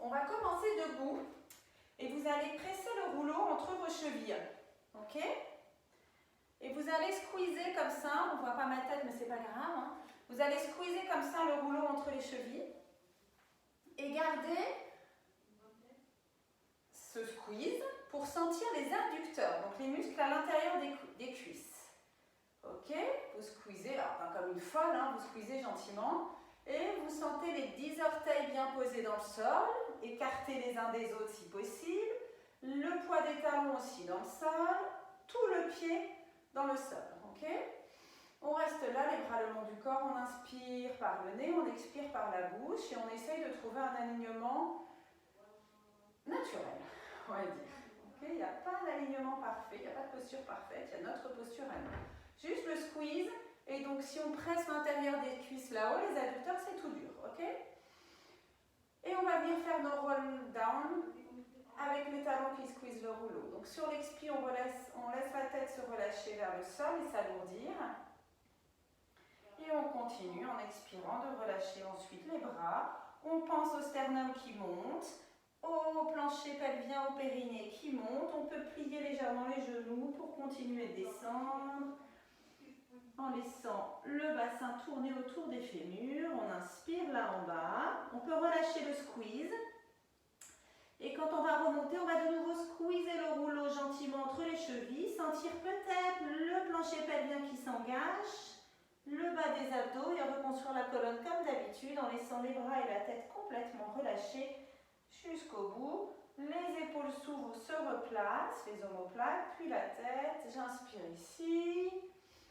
On va commencer debout et vous allez presser le rouleau entre vos chevilles. Ok? Et vous allez squeezer comme ça, on ne voit pas ma tête mais c'est pas grave. Hein. Vous allez squeezer comme ça le rouleau entre les chevilles et garder ce squeeze pour sentir les adducteurs, donc les muscles à l'intérieur des cuisses. Ok? Vous squeezez, alors pas comme une folle, hein, vous squeezez gentiment et vous sentez les 10 orteils bien posés dans le sol, écartés les uns des autres si possible, le poids des talons aussi dans le sol, tout le pied dans le sol. Ok? On reste là, les bras le long du corps, on inspire par le nez, on expire par la bouche et on essaye de trouver un alignement naturel, on va dire. Okay? Il n'y a pas d'alignement parfait, il n'y a pas de posture parfaite, il y a notre posture à nous. Juste le squeeze, et donc si on presse l'intérieur des cuisses là-haut, les adducteurs c'est tout dur, ok? Et on va venir faire nos roll down avec les talons qui squeeze le rouleau. Donc sur l'expi, on laisse la tête se relâcher vers le sol et s'alourdir. Et on continue en expirant de relâcher ensuite les bras. On pense au sternum qui monte, au plancher pelvien, au périnée qui monte. On peut plier légèrement les genoux pour continuer de descendre. En laissant le bassin tourner autour des fémurs. On inspire là en bas. On peut relâcher le squeeze. Et quand on va remonter, on va de nouveau squeezer le rouleau gentiment entre les chevilles. Sentir peut-être le plancher pelvien qui s'engage. Le bas des abdos et reconstruire la colonne comme d'habitude en laissant les bras et la tête complètement relâchés jusqu'au bout. Les épaules s'ouvrent, se replacent, les omoplates, puis la tête. J'inspire ici.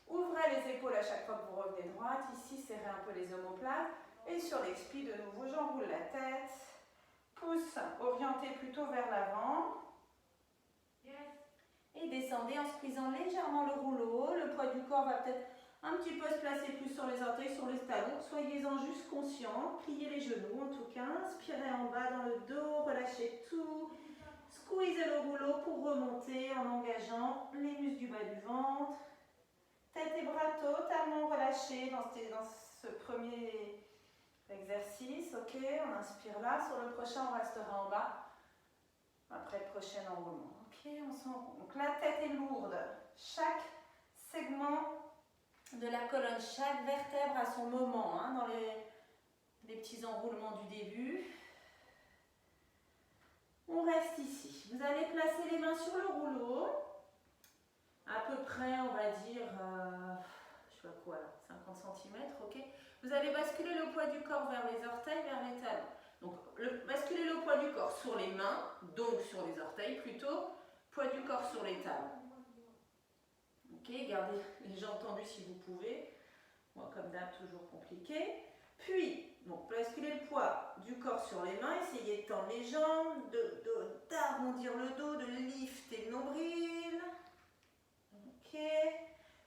Ouvrez les épaules à chaque fois que vous revenez droite. Ici, serrez un peu les omoplates. Et sur l'expi, de nouveau, j'enroule la tête. Pouce orienté plutôt vers l'avant. Et descendez en squeezant légèrement le rouleau. Le poids du corps va peut-être un petit peu se placer plus sur les orteils, sur les talons. Soyez-en juste conscients. Pliez les genoux en tout cas. Inspirez en bas dans le dos. Relâchez tout. Squeezez le rouleau pour remonter en engageant les muscles du bas du ventre. Tête et bras totalement relâchés dans ce premier exercice. Ok, on inspire là. Sur le prochain, on restera en bas. Après le prochain enroulement. Ok, on s'enroule. Donc la tête est lourde. Chaque segment de la colonne, chaque vertèbre a son moment hein, dans les petits enroulements du début. On reste ici. Vous allez placer les mains sur le rouleau. À peu près, on va dire, je sais pas quoi là, 50 cm, ok? Vous allez basculer le poids du corps vers les orteils, vers les talons. Donc, basculer le poids du corps sur les mains, donc sur les orteils plutôt, poids du corps sur les talons. Ok, gardez les jambes tendues si vous pouvez. Moi, comme d'hab, toujours compliqué. Puis, donc, basculer le poids du corps sur les mains, essayez de tendre les jambes, d'arrondir le dos, de lifter le nombril. Ok.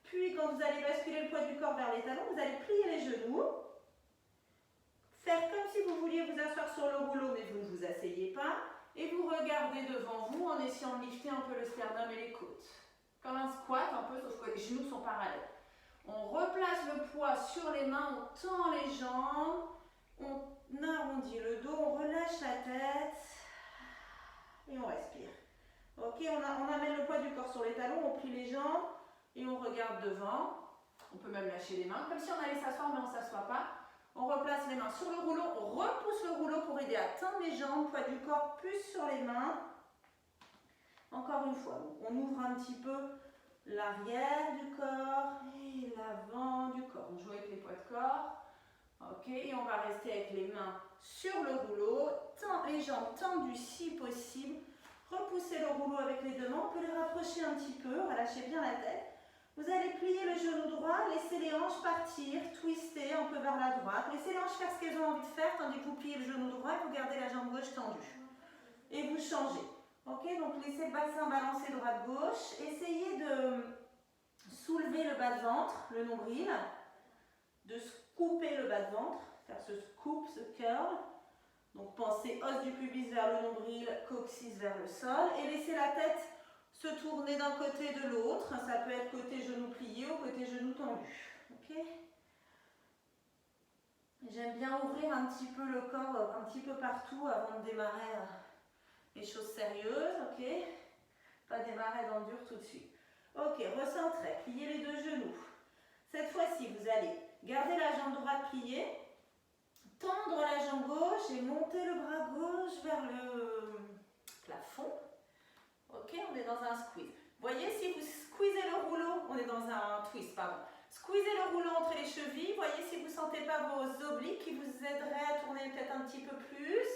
Puis, quand vous allez basculer le poids du corps vers les talons, vous allez plier les genoux. Faire comme si vous vouliez vous asseoir sur le rouleau, mais vous ne vous asseyez pas. Et vous regardez devant vous en essayant de lifter un peu le sternum et les côtes. Comme un squat, un peu, sauf que les genoux sont parallèles. On replace le poids sur les mains, on tend les jambes, on arrondit le dos, on relâche la tête et on respire. Ok, on amène le poids du corps sur les talons, on plie les jambes et on regarde devant. On peut même lâcher les mains, comme si on allait s'asseoir mais on ne s'assoit pas. On replace les mains sur le rouleau, on repousse le rouleau pour aider à tendre les jambes, poids du corps plus sur les mains. Encore une fois, on ouvre un petit peu l'arrière du corps et l'avant du corps. On joue avec les poids de corps. Ok, et on va rester avec les mains sur le rouleau, les jambes tendues si possible. Repoussez le rouleau avec les deux mains, on peut les rapprocher un petit peu, relâchez bien la tête. Vous allez plier le genou droit, laissez les hanches partir, twister un peu vers la droite. Laissez les hanches faire ce qu'elles ont envie de faire, tandis que vous pliez le genou droit et vous gardez la jambe gauche tendue. Et vous changez. Ok, donc laissez le bassin balancer droite-gauche. Essayez de soulever le bas de ventre, le nombril, de couper le bas de ventre, faire ce scoop, ce curl. Donc pensez os du pubis vers le nombril, coccyx vers le sol et laissez la tête se tourner d'un côté et de l'autre. Ça peut être côté genou plié ou côté genou tendu. Ok ? J'aime bien ouvrir un petit peu le corps, un petit peu partout avant de démarrer les choses sérieuses, ok? Pas démarrer dans le dur tout de suite. Ok, recentrez, pliez les deux genoux. Cette fois-ci, vous allez garder la jambe droite pliée, tendre la jambe gauche et monter le bras gauche vers le plafond. Ok, on est dans un squeeze. Voyez, si vous squeezez le rouleau, on est dans un twist, pardon. Squeezez le rouleau entre les chevilles. Voyez si vous ne sentez pas vos obliques qui vous aideraient à tourner peut-être un petit peu plus.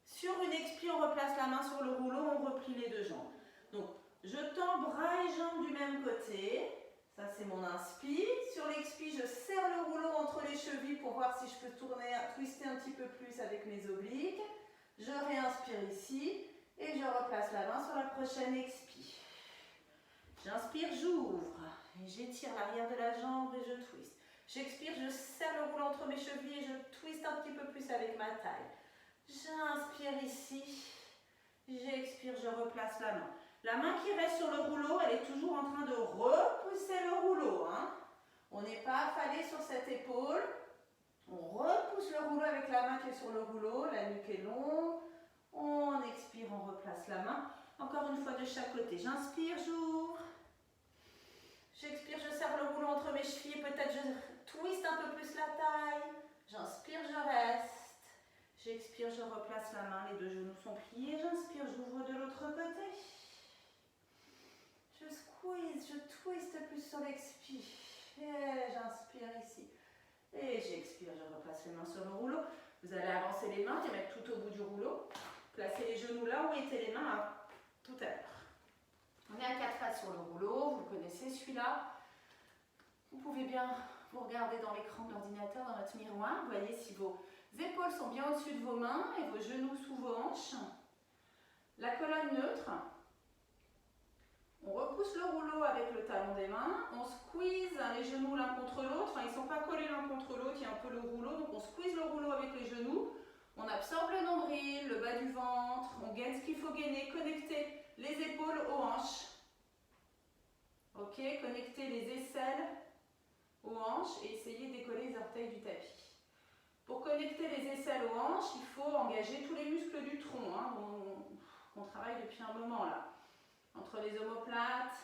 Sur une expie, on replace la main sur le rouleau, on replie les deux jambes. Donc, je tends bras et jambes du même côté. Ça, c'est mon inspi. Sur l'expi, je serre le rouleau entre les chevilles pour voir si je peux tourner, twister un petit peu plus avec mes obliques. Je réinspire ici et je replace la main sur la prochaine expi. J'inspire, j'ouvre et j'étire l'arrière de la jambe et je twiste. J'expire, je serre le rouleau entre mes chevilles et je twiste un petit peu plus avec ma taille. J'inspire ici, j'expire, je replace la main. La main qui reste sur le rouleau, elle est toujours en train de repousser le rouleau. On n'est pas affalé sur cette épaule. On repousse le rouleau avec la main qui est sur le rouleau, la nuque est longue. On expire, on replace la main. Encore une fois de chaque côté. J'inspire, j'ouvre. J'expire, je serre le rouleau entre mes chevilles. Peut-être je twiste un peu plus la taille. J'inspire, je reste. J'expire, je replace la main. Les deux genoux sont pliés. J'inspire, j'ouvre de l'autre côté. Je squeeze, je twiste plus sur l'expire. Et j'inspire ici. Et j'expire, je replace les mains sur le rouleau. Vous allez avancer les mains, les mettre tout au bout du rouleau. Placez les genoux là où étaient les mains tout à l'heure. On est à 4 pattes sur le rouleau, vous le connaissez celui-là. Vous pouvez bien vous regarder dans l'écran de l'ordinateur, dans votre miroir. Vous voyez si vos épaules sont bien au-dessus de vos mains et vos genoux sous vos hanches. La colonne neutre. On repousse le rouleau avec le talon des mains. On squeeze les genoux l'un contre l'autre. Enfin, ils ne sont pas collés l'un contre l'autre, il y a un peu le rouleau. Donc on squeeze le rouleau avec les genoux. On absorbe le nombril, le bas du ventre. On gaine ce qu'il faut gainer. Connectez les épaules aux hanches. Ok, connectez les aisselles aux hanches et essayez de décoller les orteils du tapis. Pour connecter les aisselles aux hanches, il faut engager tous les muscles du tronc, qu'on travaille depuis un moment là. Entre les omoplates,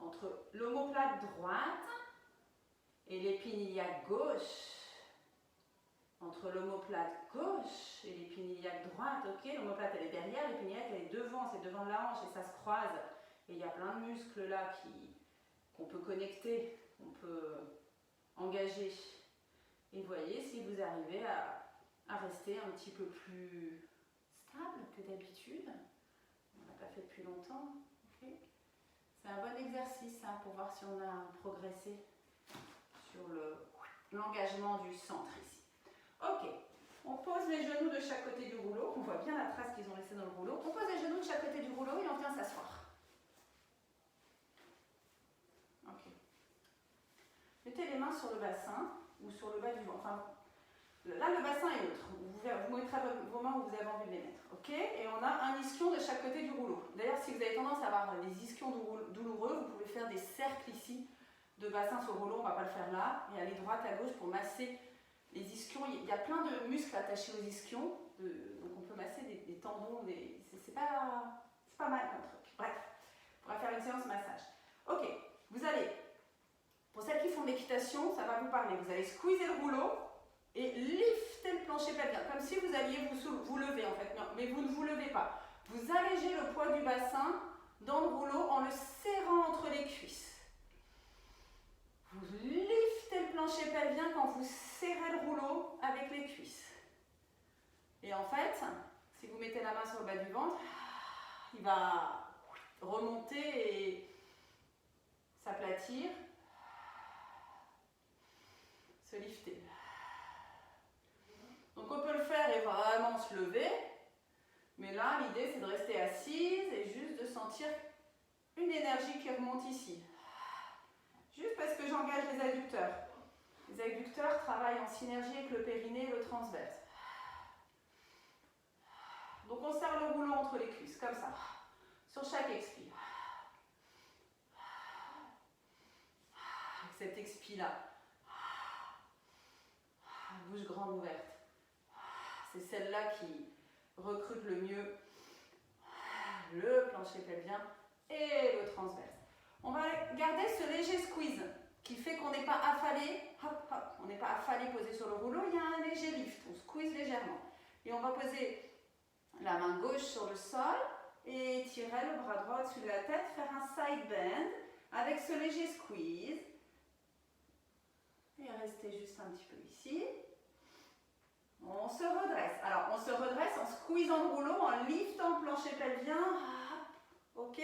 entre l'omoplate droite et l'épine gauche. Entre l'omoplate gauche et l'épine droite, ok, l'omoplate elle est derrière, l'épine elle est devant, c'est devant la hanche et ça se croise. Et il y a plein de muscles là qu'on peut connecter, qu'on peut engager. Et voyez si vous arrivez à rester un petit peu plus stable que d'habitude. On n'a pas fait depuis longtemps. Okay. C'est un bon exercice pour voir si on a progressé sur l'engagement du centre ici. Ok, on pose les genoux de chaque côté du rouleau. On voit bien la trace qu'ils ont laissée dans le rouleau. On pose les genoux de chaque côté du rouleau et on vient s'asseoir. Ok. Mettez les mains sur le bassin ou sur le bas du ventre. Enfin, là, le bassin est neutre. Vous mettrez vos mains où vous avez envie de les mettre. Ok. Et on a un ischion de chaque côté du rouleau. D'ailleurs, si vous avez tendance à avoir des ischions douloureux, vous pouvez faire des cercles ici de bassin sur le rouleau. On ne va pas le faire là. Et aller droite à gauche pour masser les ischions. Il y a plein de muscles attachés aux ischions. Donc on peut masser des tendons. C'est pas mal comme truc. Bref, on va faire une séance massage. Ok. Vous allez, pour celles qui font de l'équitation, ça va vous parler. Vous allez squeezer le rouleau et lifter le plancher pelvien, comme si vous alliez vous lever en fait. Non, mais vous ne vous levez pas. Vous allégez le poids du bassin dans le rouleau en le serrant entre les cuisses. Vous liftez le plancher pelvien quand vous serrez le rouleau avec les cuisses. Et en fait, si vous mettez la main sur le bas du ventre, il va remonter et s'aplatir, se lifter. Donc on peut le faire et vraiment se lever, mais là l'idée c'est de rester assise et juste de sentir une énergie qui remonte ici. Juste parce que j'engage les adducteurs. Les adducteurs travaillent en synergie avec le périnée et le transverse. Donc on serre le rouleau entre les cuisses, comme ça, sur chaque expire. Avec cette expire là. bouche grande ouverte. C'est celle-là qui recrute le mieux le plancher pelvien et le transverse. On va garder ce léger squeeze qui fait qu'on n'est pas affalé, hop, hop, on n'est pas affalé posé sur le rouleau, il y a un léger lift, on squeeze légèrement. Et on va poser la main gauche sur le sol et tirer le bras droit au-dessus de la tête, faire un side bend avec ce léger squeeze. Et rester juste un petit peu ici. On se redresse. Alors, on se redresse en squeezant le rouleau, en liftant le plancher pelvien. Ok?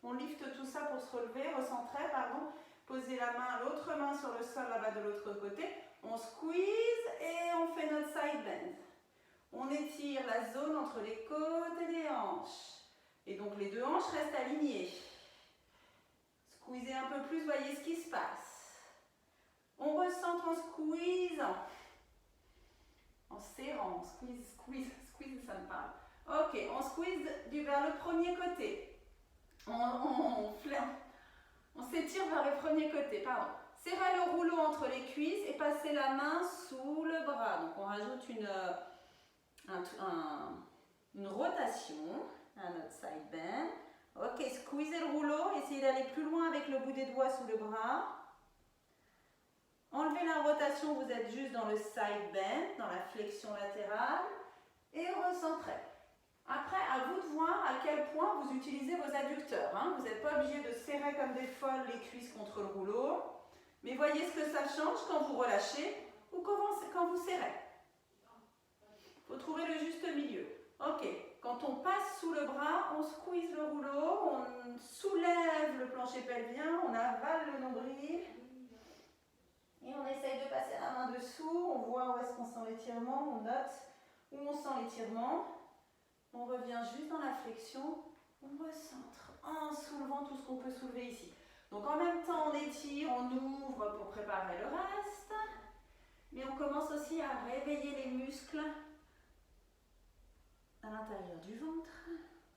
On lifte tout ça pour se relever, recentrer, pardon. Posez la main, l'autre main sur le sol là-bas de l'autre côté. On squeeze et on fait notre side bend. On étire la zone entre les côtes et les hanches. Et donc, les deux hanches restent alignées. Squeezez un peu plus, voyez ce qui se passe. On recentre en squeezant. En serrant, on squeeze, squeeze, squeeze, ça me parle. Ok, on squeeze vers le premier côté. On s'étire vers le premier côté, pardon. Serrez le rouleau entre les cuisses et passez la main sous le bras. Donc on rajoute une rotation à notre side bend. Ok, squeezez le rouleau, essayez d'aller plus loin avec le bout des doigts sous le bras. Enlevez la rotation, vous êtes juste dans le side bend, dans la flexion latérale, et recentrez. Après, à vous de voir à quel point vous utilisez vos adducteurs. Hein. Vous n'êtes pas obligé de serrer comme des folles les cuisses contre le rouleau, mais voyez ce que ça change quand vous relâchez ou quand vous serrez. Il faut trouver le juste milieu. Ok, quand on passe sous le bras, on squeeze le rouleau, on soulève le plancher pelvien, on avale le nombril. Et on essaye de passer la main dessous, on voit où est-ce qu'on sent l'étirement, on note où on sent l'étirement. On revient juste dans la flexion, on recentre en soulevant tout ce qu'on peut soulever ici. Donc en même temps on étire, on ouvre pour préparer le reste. Mais on commence aussi à réveiller les muscles à l'intérieur du ventre.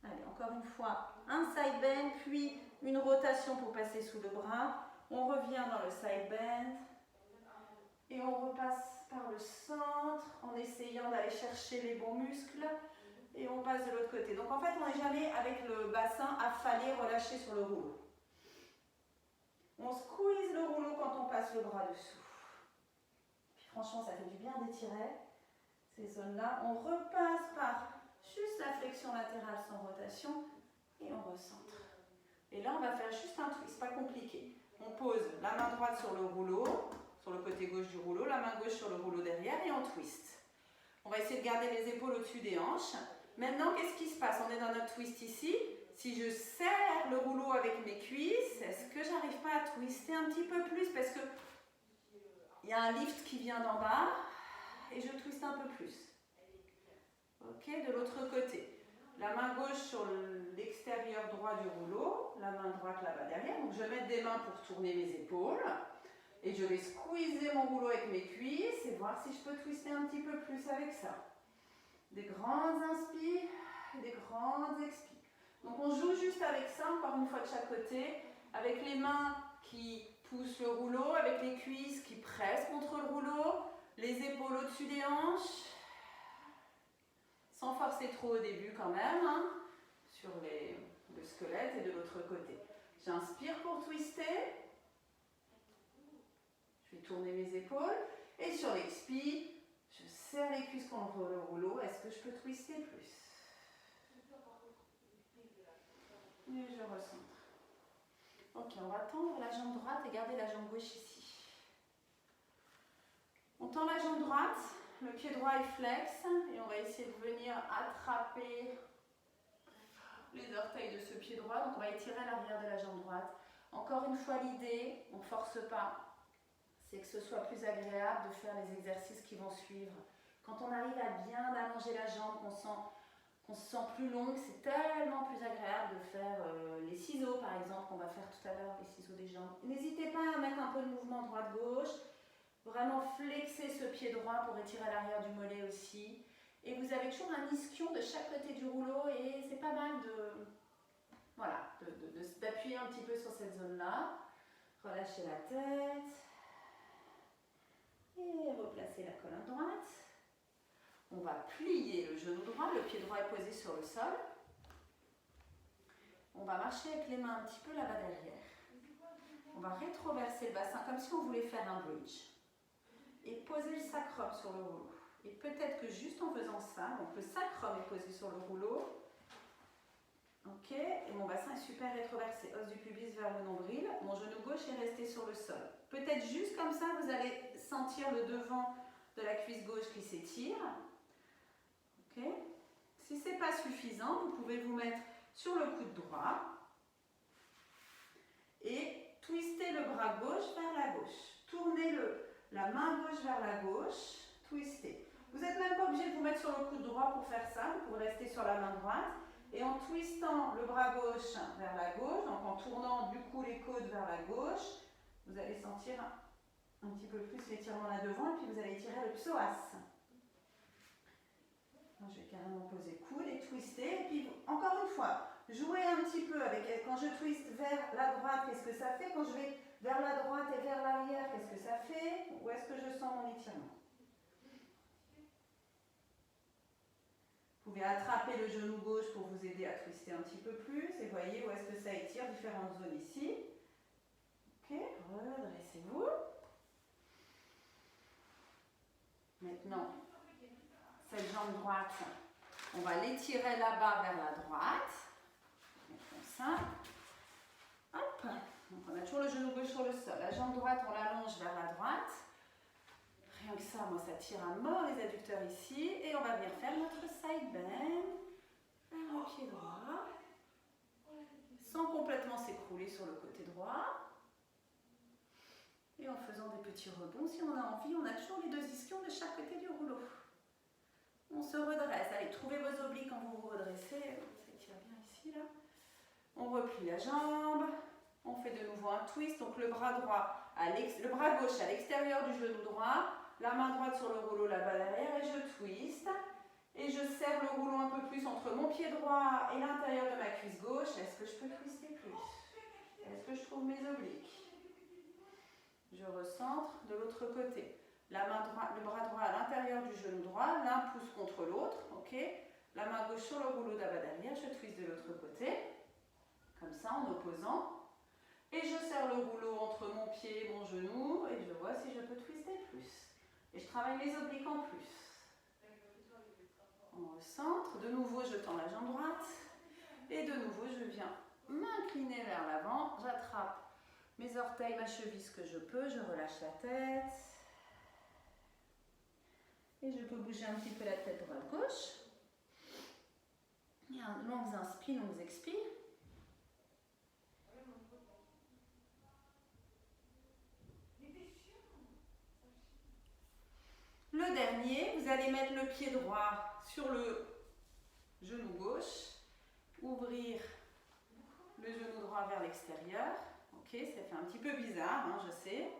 Allez, encore une fois, un side bend, puis une rotation pour passer sous le bras. On revient dans le side bend. Et on repasse par le centre en essayant d'aller chercher les bons muscles. Et on passe de l'autre côté. Donc en fait, on n'est jamais avec le bassin affalé, relâché sur le rouleau. On squeeze le rouleau quand on passe le bras dessous. Puis franchement, ça fait du bien d'étirer ces zones-là. On repasse par juste la flexion latérale sans rotation et on recentre. Et là, on va faire juste un twist, pas compliqué. On pose la main droite sur le rouleau, sur le côté gauche du rouleau, la main gauche sur le rouleau derrière et on twist. On va essayer de garder les épaules au-dessus des hanches. Maintenant, qu'est-ce qui se passe? On est dans notre twist ici. Si je serre le rouleau avec mes cuisses, est-ce que j'arrive pas à twister un petit peu plus? Parce que il y a un lift qui vient d'en bas et je twiste un peu plus. Ok, de l'autre côté. La main gauche sur l'extérieur droit du rouleau, la main droite là-bas derrière. Donc je vais mettre des mains pour tourner mes épaules. Et je vais squeezer mon rouleau avec mes cuisses et voir si je peux twister un petit peu plus avec ça. Des grandes inspires et des grandes expires. Donc on joue juste avec ça, encore une fois de chaque côté, avec les mains qui poussent le rouleau, avec les cuisses qui pressent contre le rouleau, les épaules au-dessus des hanches, sans forcer trop au début quand même, hein, sur le squelette et de l'autre côté. J'inspire pour twister. Je vais tourner mes épaules et sur l'expire, je serre les cuisses contre le rouleau. Est-ce que je peux twister plus? Et je recentre. Ok, on va tendre la jambe droite et garder la jambe gauche ici. On tend la jambe droite, le pied droit est flex et on va essayer de venir attraper les orteils de ce pied droit. Donc on va étirer l'arrière de la jambe droite. Encore une fois, l'idée, on ne force pas. C'est que ce soit plus agréable de faire les exercices qui vont suivre. Quand on arrive à bien allonger la jambe, qu'on se sent plus longue, c'est tellement plus agréable de faire les ciseaux par exemple, qu'on va faire tout à l'heure, les ciseaux des jambes. N'hésitez pas à mettre un peu de mouvement droite-gauche, vraiment flexer ce pied droit pour étirer l'arrière du mollet aussi. Et vous avez toujours un ischion de chaque côté du rouleau et c'est pas mal d'appuyer un petit peu sur cette zone-là. Relâchez la tête. Et replacez la colonne droite. On va plier le genou droit, le pied droit est posé sur le sol. On va marcher avec les mains un petit peu là-bas derrière. On va rétroverser le bassin comme si on voulait faire un bridge. Et poser le sacrum sur le rouleau. Et peut-être que juste en faisant ça, donc le sacrum est posé sur le rouleau. Ok, et mon bassin est super rétroversé. Os du pubis vers le nombril. Mon genou gauche est resté sur le sol. Peut-être juste comme ça, vous allez sentir le devant de la cuisse gauche qui s'étire. Ok. Si ce n'est pas suffisant, vous pouvez vous mettre sur le coude droit et twister le bras gauche vers la gauche. Tournez la main gauche vers la gauche, twistez. Vous n'êtes même pas obligé de vous mettre sur le coude droit pour faire ça, vous pouvez rester sur la main droite. Et en twistant le bras gauche vers la gauche, donc en tournant du coup les côtes vers la gauche, vous allez sentir un petit peu plus l'étirement là devant et puis vous allez étirer le psoas. Donc, je vais carrément poser coude et twister. Et puis encore une fois, jouez un petit peu avec, quand je twiste vers la droite, qu'est-ce que ça fait? Quand je vais vers la droite et vers l'arrière, qu'est-ce que ça fait? Où est-ce que je sens mon étirement? Vous pouvez attraper le genou gauche pour vous aider à twister un petit peu plus. Et voyez où est-ce que ça étire différentes zones ici. Ok, redressez-vous. Maintenant, cette jambe droite, on va l'étirer là-bas vers la droite. Comme ça. Hop. Donc on a toujours le genou gauche sur le sol. La jambe droite, on l'allonge vers la droite. Rien que ça, moi, ça tire à mort les adducteurs ici. Et on va venir faire notre side bend. Un pied droit. Sans complètement s'écrouler sur le côté droit. Et en faisant des petits rebonds, si on a envie, on a toujours les deux ischions de chaque côté du rouleau. On se redresse. Allez, trouvez vos obliques quand vous vous redressez. Ça tire bien ici, là. On replie la jambe. On fait de nouveau un twist. Donc le bras gauche à l'extérieur du genou droit. La main droite sur le rouleau là-bas derrière. Et je twist. Et je serre le rouleau un peu plus entre mon pied droit et l'intérieur de ma cuisse gauche. Est-ce que je peux twister plus? Est-ce que je trouve mes obliques? Je recentre de l'autre côté. Le bras droit à l'intérieur du genou droit, l'un pousse contre l'autre, ok. La main gauche sur le rouleau d'abord derrière, je twiste de l'autre côté, comme ça en opposant. Et je serre le rouleau entre mon pied et mon genou, et je vois si je peux twister plus. Et je travaille les obliques en plus. On recentre, de nouveau je tends la jambe droite, et de nouveau je viens m'incliner vers l'avant, j'attrape mes orteils, ma cheville, ce que je peux, je relâche la tête. Et je peux bouger un petit peu la tête droite-gauche. Et longues inspires, longues expires. Le dernier, vous allez mettre le pied droit sur le genou gauche. Ouvrir le genou droit vers l'extérieur. Ok, ça fait un petit peu bizarre, hein, je sais.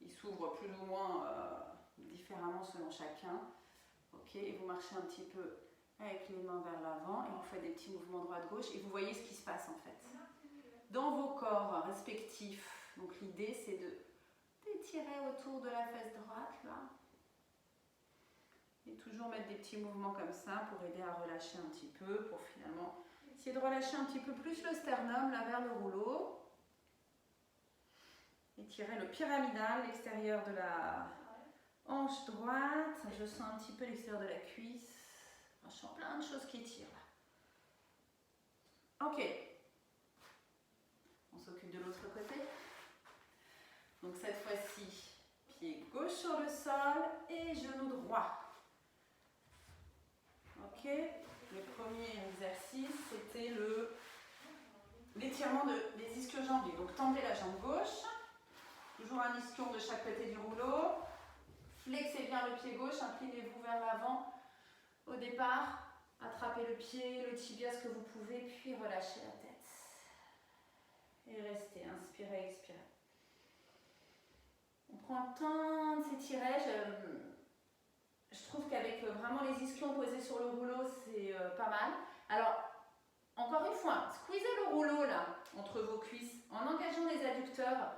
Il s'ouvre plus ou moins différemment selon chacun. Ok, et vous marchez un petit peu avec les mains vers l'avant et vous faites des petits mouvements droite-gauche et vous voyez ce qui se passe en fait. Dans vos corps respectifs, donc l'idée c'est d'étirer autour de la fesse droite là. Et toujours mettre des petits mouvements comme ça pour aider à relâcher un petit peu, pour finalement essayer de relâcher un petit peu plus le sternum là vers le rouleau. Étirez le pyramidal, l'extérieur de la hanche droite. Je sens un petit peu l'extérieur de la cuisse. Je sens plein de choses qui tirent là. Ok. On s'occupe de l'autre côté. Donc cette fois-ci, pied gauche sur le sol et genou droit. Ok. Le premier exercice, c'était l'étirement des ischio-jambiers. Donc tendez la jambe gauche. Toujours un ischion de chaque côté du rouleau. Flexez bien le pied gauche, inclinez-vous vers l'avant. Au départ, attrapez le pied, le tibia, ce que vous pouvez, puis relâchez la tête. Et restez, inspirez, expirez. On prend le temps de s'étirer. Je trouve qu'avec vraiment les ischions posés sur le rouleau, c'est pas mal. Alors, encore une fois, squeezez le rouleau là, entre vos cuisses, en engageant les adducteurs.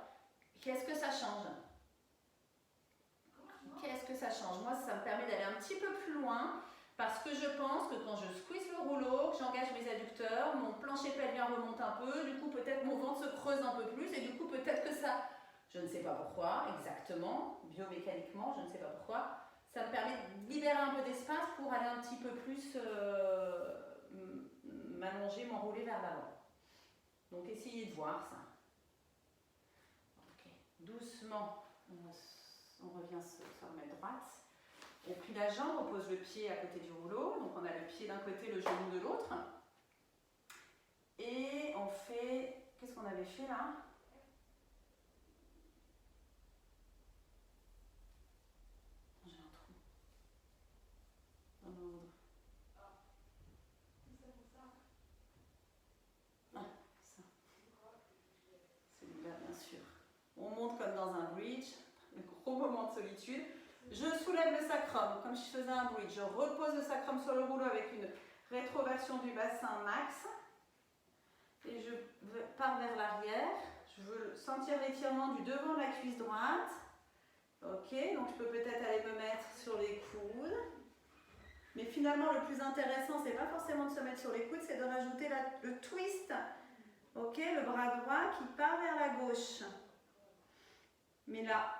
Qu'est-ce que ça change? Qu'est-ce que ça change? Moi, ça me permet d'aller un petit peu plus loin parce que je pense que quand je squeeze le rouleau, que j'engage mes adducteurs, mon plancher pelvien remonte un peu, du coup peut-être mon ventre se creuse un peu plus et du coup peut-être que ça, je ne sais pas pourquoi exactement, biomécaniquement, je ne sais pas pourquoi, ça me permet de libérer un peu d'espace pour aller un petit peu plus m'allonger, m'enrouler vers l'avant. Donc essayez de voir ça. Ok, doucement, on revient se remettre droite. Et puis la jambe, on pose le pied à côté du rouleau. Donc on a le pied d'un côté, le genou de l'autre. Et on fait... Qu'est-ce qu'on avait fait là? J'ai un trou. Dans l'ordre. Ah, ça. Celui-là, bien sûr. On monte comme dans un bridge. Un gros moment de solitude. Je soulève le sacrum, comme si je faisais un bridge. Je repose le sacrum sur le rouleau avec une rétroversion du bassin max. Et je pars vers l'arrière. Je veux sentir l'étirement du devant de la cuisse droite. Ok, donc je peux peut-être aller me mettre sur les coudes. Mais finalement, le plus intéressant, c'est pas forcément de se mettre sur les coudes, c'est de rajouter le twist. Ok, le bras droit qui part vers la gauche. Mais là,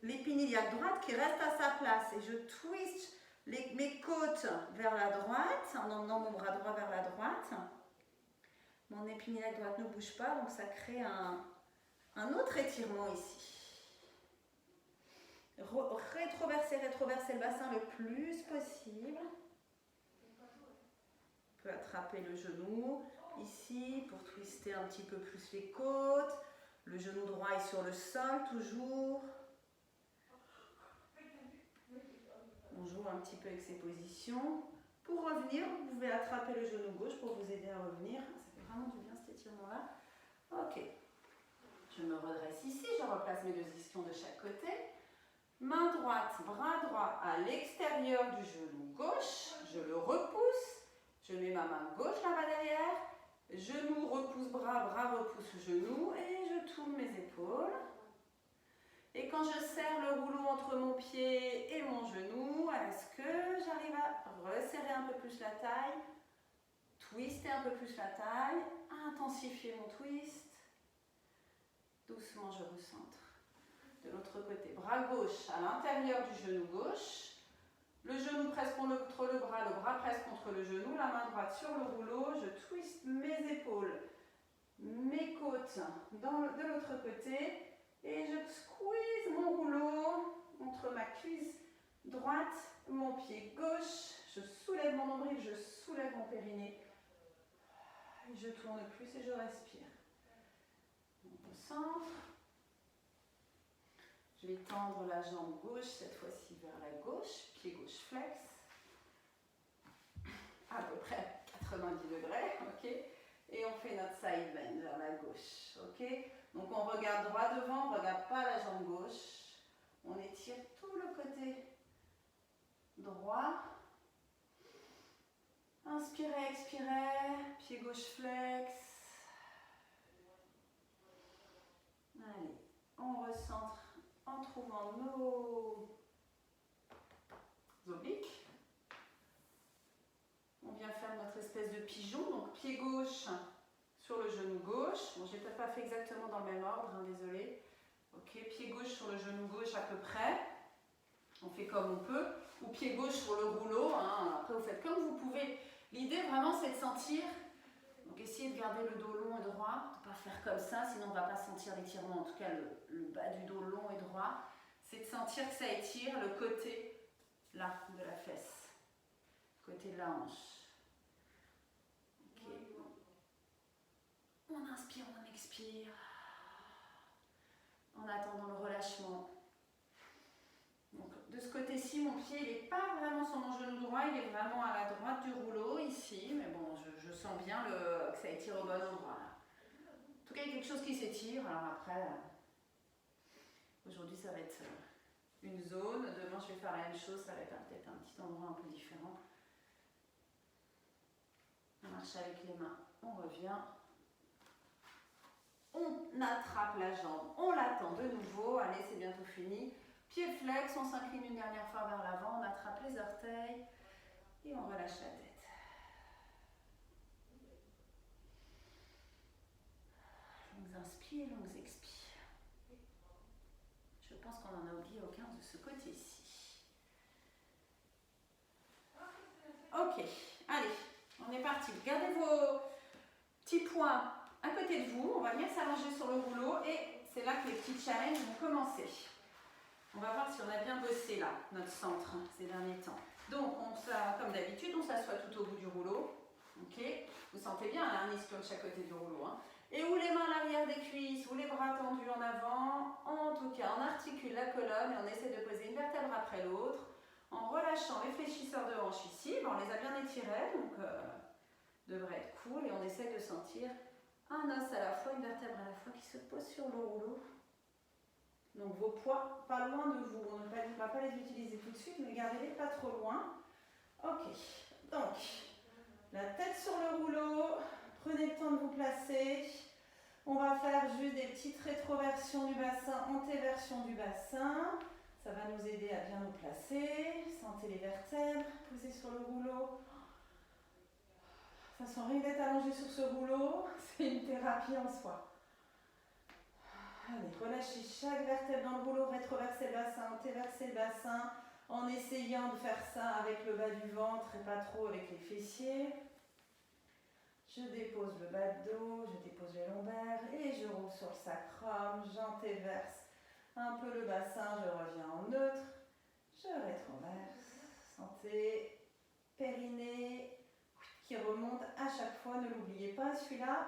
l'épiniliaque droite qui reste à sa place. Et je twist mes côtes vers la droite, en emmenant mon bras droit vers la droite. Mon épiniliaque droite ne bouge pas, donc ça crée un autre étirement ici. Rétroverser le bassin le plus possible. On peut attraper le genou ici pour twister un petit peu plus les côtes. Le genou droit est sur le sol toujours. On joue un petit peu avec ces positions. Pour revenir, vous pouvez attraper le genou gauche pour vous aider à revenir. Ça fait vraiment du bien cet étirement-là. Ok. Je me redresse ici, je replace mes deux ischions de chaque côté. Main droite, bras droit à l'extérieur du genou gauche. Je le repousse. Je mets ma main gauche là-bas derrière. Genou repousse bras, bras repousse genou. Et je tourne mes épaules. Et quand je serre le rouleau entre mon pied et mon genou, est-ce que j'arrive à resserrer un peu plus la taille, twister un peu plus la taille, intensifier mon twist. Doucement, je recentre. De l'autre côté, bras gauche à l'intérieur du genou gauche. Le genou presse contre le bras presse contre le genou, la main droite sur le rouleau. Je twiste mes épaules, mes côtes de l'autre côté. Et je squeeze mon rouleau entre ma cuisse droite, mon pied gauche. Je soulève mon nombril, je soulève mon périnée. Et je tourne plus et je respire. On recentre. Je vais tendre la jambe gauche, cette fois-ci vers la gauche. Pied gauche flex. À peu près 90 degrés, ok. Et on fait notre side bend vers la gauche, ok. Donc on regarde droit devant, on ne regarde pas la jambe gauche. On étire tout le côté droit. Inspirez, expirez, pied gauche flex. Allez, on recentre en trouvant nos obliques. On vient faire notre espèce de pigeon, donc pied gauche sur le genou gauche. Bon, je n'ai peut-être pas fait exactement dans le même ordre, hein, désolé. Ok, pied gauche sur le genou gauche à peu près. On fait comme on peut. Ou pied gauche sur le rouleau. Hein. Après, vous faites comme vous pouvez. L'idée vraiment, c'est de sentir. Donc, essayez de garder le dos long et droit. De ne pas faire comme ça, sinon on ne va pas sentir l'étirement. En tout cas, le bas du dos long et droit. C'est de sentir que ça étire le côté là de la fesse. Côté de la hanche. Ok. On inspire, on expire. En attendant le relâchement. Donc, de ce côté-ci, mon pied n'est pas vraiment sur mon genou droit, il est vraiment à la droite du rouleau, ici. Mais bon, je sens bien que ça étire au bon endroit. En tout cas, il y a quelque chose qui s'étire. Alors après, aujourd'hui, ça va être une zone. Demain, je vais faire la même chose. Ça va être peut-être un petit endroit un peu différent. On marche avec les mains. On revient. On attrape la jambe. On l'attend de nouveau. Allez, c'est bientôt fini. Pied flex, on s'incline une dernière fois vers l'avant, on attrape les orteils et on relâche la tête. Longues inspires, longues expires. Je pense qu'on n'en a oublié aucun de ce côté-ci. Ok, allez, on est parti. Gardez vos petits points à côté de vous. On va venir s'allonger sur le rouleau et c'est là que les petits challenges vont commencer. On va voir si on a bien bossé là, notre centre, ces derniers temps. Donc, comme d'habitude, on s'assoit tout au bout du rouleau. Ok, vous sentez bien l'arnisture de chaque côté du rouleau. Hein. Et ou les mains à l'arrière des cuisses, ou les bras tendus en avant. En tout cas, on articule la colonne et on essaie de poser une vertèbre après l'autre. En relâchant les fléchisseurs de hanches ici. On les a bien étirés, donc devrait être cool. Et on essaie de sentir un os à la fois, une vertèbre à la fois qui se pose sur le rouleau. Donc vos poids pas loin de vous. On ne va pas les utiliser tout de suite, mais gardez-les pas trop loin. Ok, donc la tête sur le rouleau, prenez le temps de vous placer. On va faire juste des petites rétroversions du bassin, antéversion du bassin. Ça va nous aider à bien nous placer. Sentez les vertèbres posées sur le rouleau. De toute façon, rien d'être allongé sur ce rouleau, c'est une thérapie en soi. Allez, relâchez chaque vertèbre dans le rouleau, rétroversez le bassin, antéversez le bassin, en essayant de faire ça avec le bas du ventre et pas trop avec les fessiers. Je dépose le bas de dos, je dépose les lombaires et je roule sur le sacrum, j'antéverse un peu le bassin, je reviens en neutre, je rétroverse, sentez périnée qui remonte à chaque fois, ne l'oubliez pas celui-là.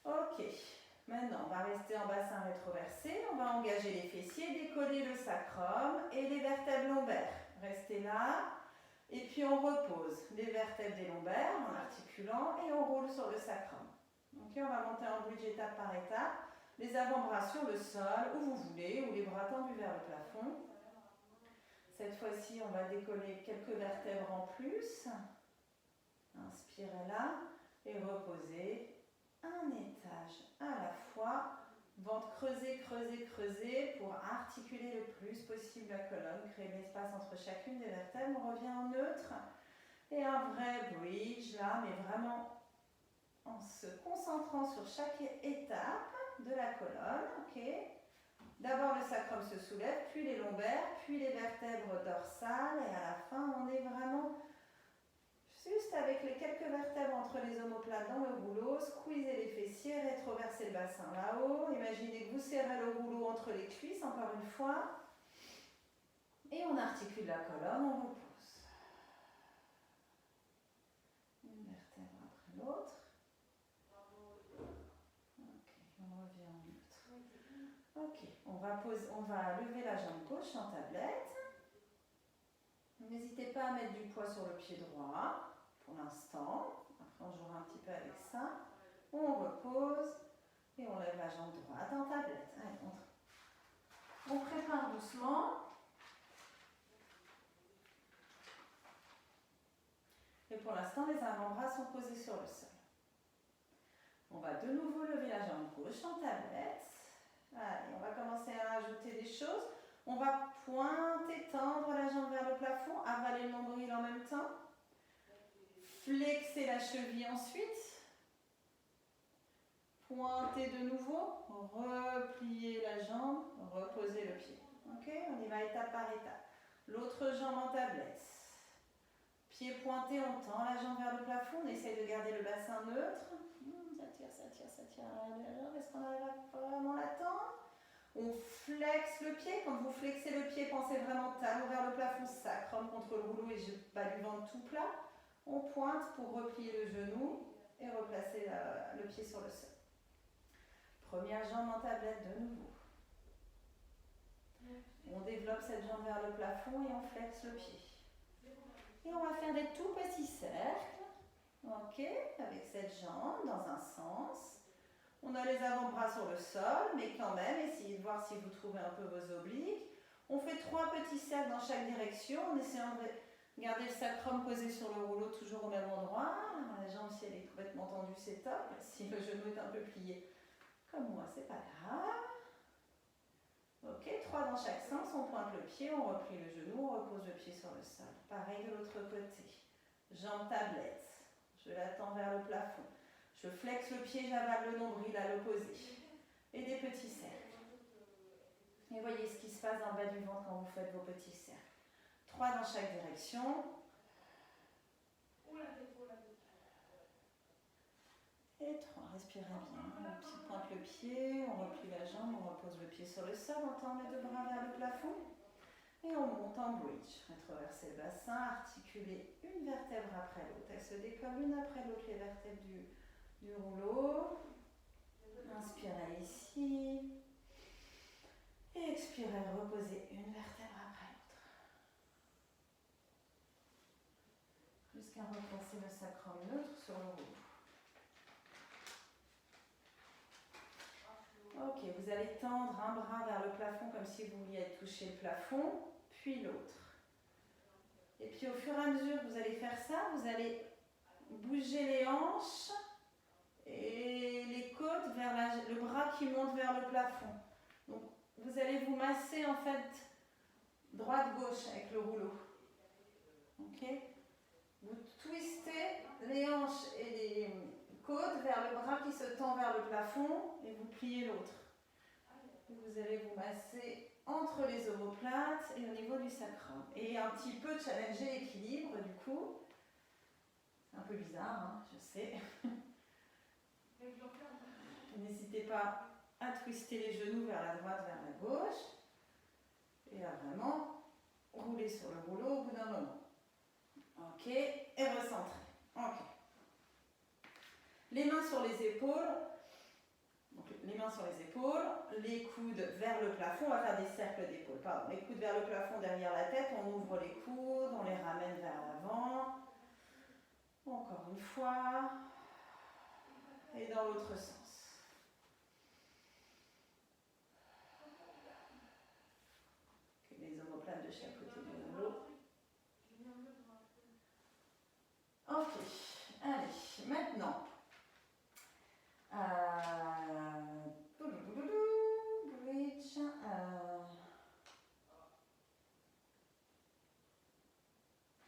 Ok. Maintenant, on va rester en bassin rétroversé, on va engager les fessiers, décoller le sacrum et les vertèbres lombaires. Restez là, et puis on repose les vertèbres des lombaires en articulant et on roule sur le sacrum. Ok, on va monter en bridge étape par étape, les avant-bras sur le sol, où vous voulez, ou les bras tendus vers le plafond. Cette fois-ci, on va décoller quelques vertèbres en plus. Inspirez là et reposez. Un étage à la fois, ventre creusé, creusé, creusé pour articuler le plus possible la colonne, créer de l'espace entre chacune des vertèbres. On revient en neutre et un vrai bridge là, mais vraiment en se concentrant sur chaque étape de la colonne. Ok. D'abord le sacrum se soulève, puis les lombaires, puis les vertèbres dorsales et à la fin on est vraiment juste avec les quelques vertèbres entre les omoplates dans le rouleau, squeezez les fessiers, rétroversez le bassin là-haut. Imaginez que vous serrez le rouleau entre les cuisses, encore une fois. Et on articule la colonne, on repose. Une vertèbre après l'autre. Ok, on revient en neutre. Ok, on va lever la jambe gauche en tablette. N'hésitez pas à mettre du poids sur le pied droit. Pour l'instant, après on jouera un petit peu avec ça. On repose et on lève la jambe droite en tablette. Allez, on prépare doucement. Et pour l'instant, les avant-bras sont posés sur le sol. On va de nouveau lever la jambe gauche en tablette. Allez, on va commencer à ajouter des choses. On va pointer, tendre la jambe vers le plafond, avaler le nombril en même temps. Flexer la cheville ensuite. Pointez de nouveau. Replier la jambe. Reposer le pied. Ok, on y va étape par étape. L'autre jambe en tablette. Pied pointé, on tend la jambe vers le plafond. On essaye de garder le bassin neutre. Ça tire, ça tire, ça tire. Est-ce qu'on arrive à vraiment la tendre? On flexe le pied. Quand vous flexez le pied, pensez vraiment talon vers le plafond, sacrum contre le rouleau et bas du ventre tout plat. On pointe pour replier le genou et replacer le pied sur le sol. Première jambe en tablette de nouveau. On développe cette jambe vers le plafond et on flexe le pied. Et on va faire des tout petits cercles, ok, avec cette jambe dans un sens. On a les avant-bras sur le sol, mais quand même, essayez de voir si vous trouvez un peu vos obliques. On fait 3 petits cercles dans chaque direction, en essayant de garder le sacrum posé sur le rouleau, toujours au même endroit. La jambe, si elle est complètement tendue, c'est top. Si le genou est un peu plié, comme moi, c'est pas grave. Ok, 3 dans chaque sens, on pointe le pied, on replie le genou, on repose le pied sur le sol. Pareil de l'autre côté. Jambe tablette, je la tends vers le plafond. Je flexe le pied, j'avale le nombril à l'opposé. Et des petits cercles. Et voyez ce qui se passe dans le bas du ventre quand vous faites vos petits cercles. 3 dans chaque direction. Et 3, respirez bien. On pointe le pied, on replie la jambe, on repose le pied sur le sol, on tend les 2 bras vers le plafond. Et on monte en bridge. Rétroverser le bassin, articuler une vertèbre après l'autre. Elle se décolle l'une après l'autre les vertèbres du rouleau. Inspirez ici. Et expirez, reposez une vertèbre après l'autre. Jusqu'à replacer le sacrum neutre sur le rouleau. Ok, vous allez tendre un bras vers le plafond comme si vous vouliez toucher le plafond, puis l'autre. Et puis au fur et à mesure que vous allez faire ça, vous allez bouger les hanches et les côtes vers le bras qui monte vers le plafond. Donc vous allez vous masser en fait droite-gauche avec le rouleau. Ok? Vous twistez les hanches et les côtes vers le bras qui se tend vers le plafond et vous pliez l'autre. Vous allez vous masser entre les omoplates et au niveau du sacrum. Et un petit peu challenger l'équilibre du coup. C'est un peu bizarre, hein, je sais. N'hésitez pas à twister les genoux vers la droite, vers la gauche. Et à vraiment rouler sur le rouleau au bout d'un moment. Ok, et recentrer. Ok. Les mains sur les épaules. Donc, les mains sur les épaules, les coudes vers le plafond, on va faire des cercles d'épaules, pardon. Les coudes vers le plafond derrière la tête, on ouvre les coudes, on les ramène vers l'avant. Encore une fois. Et dans l'autre sens. Les omoplates de chaque côté du rouleau. Ok, allez, maintenant. Bridge.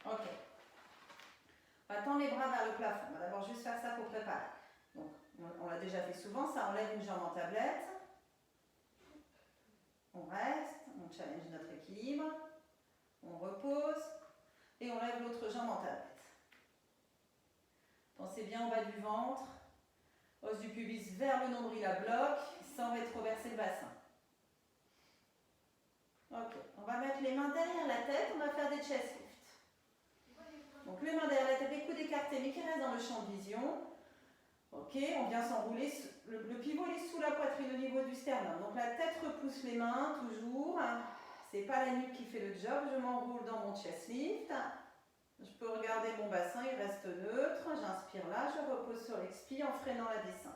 Ok. On va tendre les bras vers le plafond. On va d'abord juste faire ça pour préparer. Donc, on l'a déjà fait souvent. Ça enlève une jambe en tablette. On reste. On challenge notre équilibre. On repose. Et on lève l'autre jambe en tablette. Pensez bien au bas du ventre. Os du pubis vers le nombril à bloc, sans rétroverser le bassin. Ok, on va mettre les mains derrière la tête, on va faire des chest lifts. Donc les mains derrière la tête, les coudes écartés, mais qui restent dans le champ de vision. Ok, on vient s'enrouler, le pivot est sous la poitrine au niveau du sternum. Donc la tête repousse les mains, toujours. C'est pas la nuque qui fait le job, je m'enroule dans mon chest lift. Je peux regarder mon bassin, il reste neutre. J'inspire là, je repose sur l'expi en freinant la descente.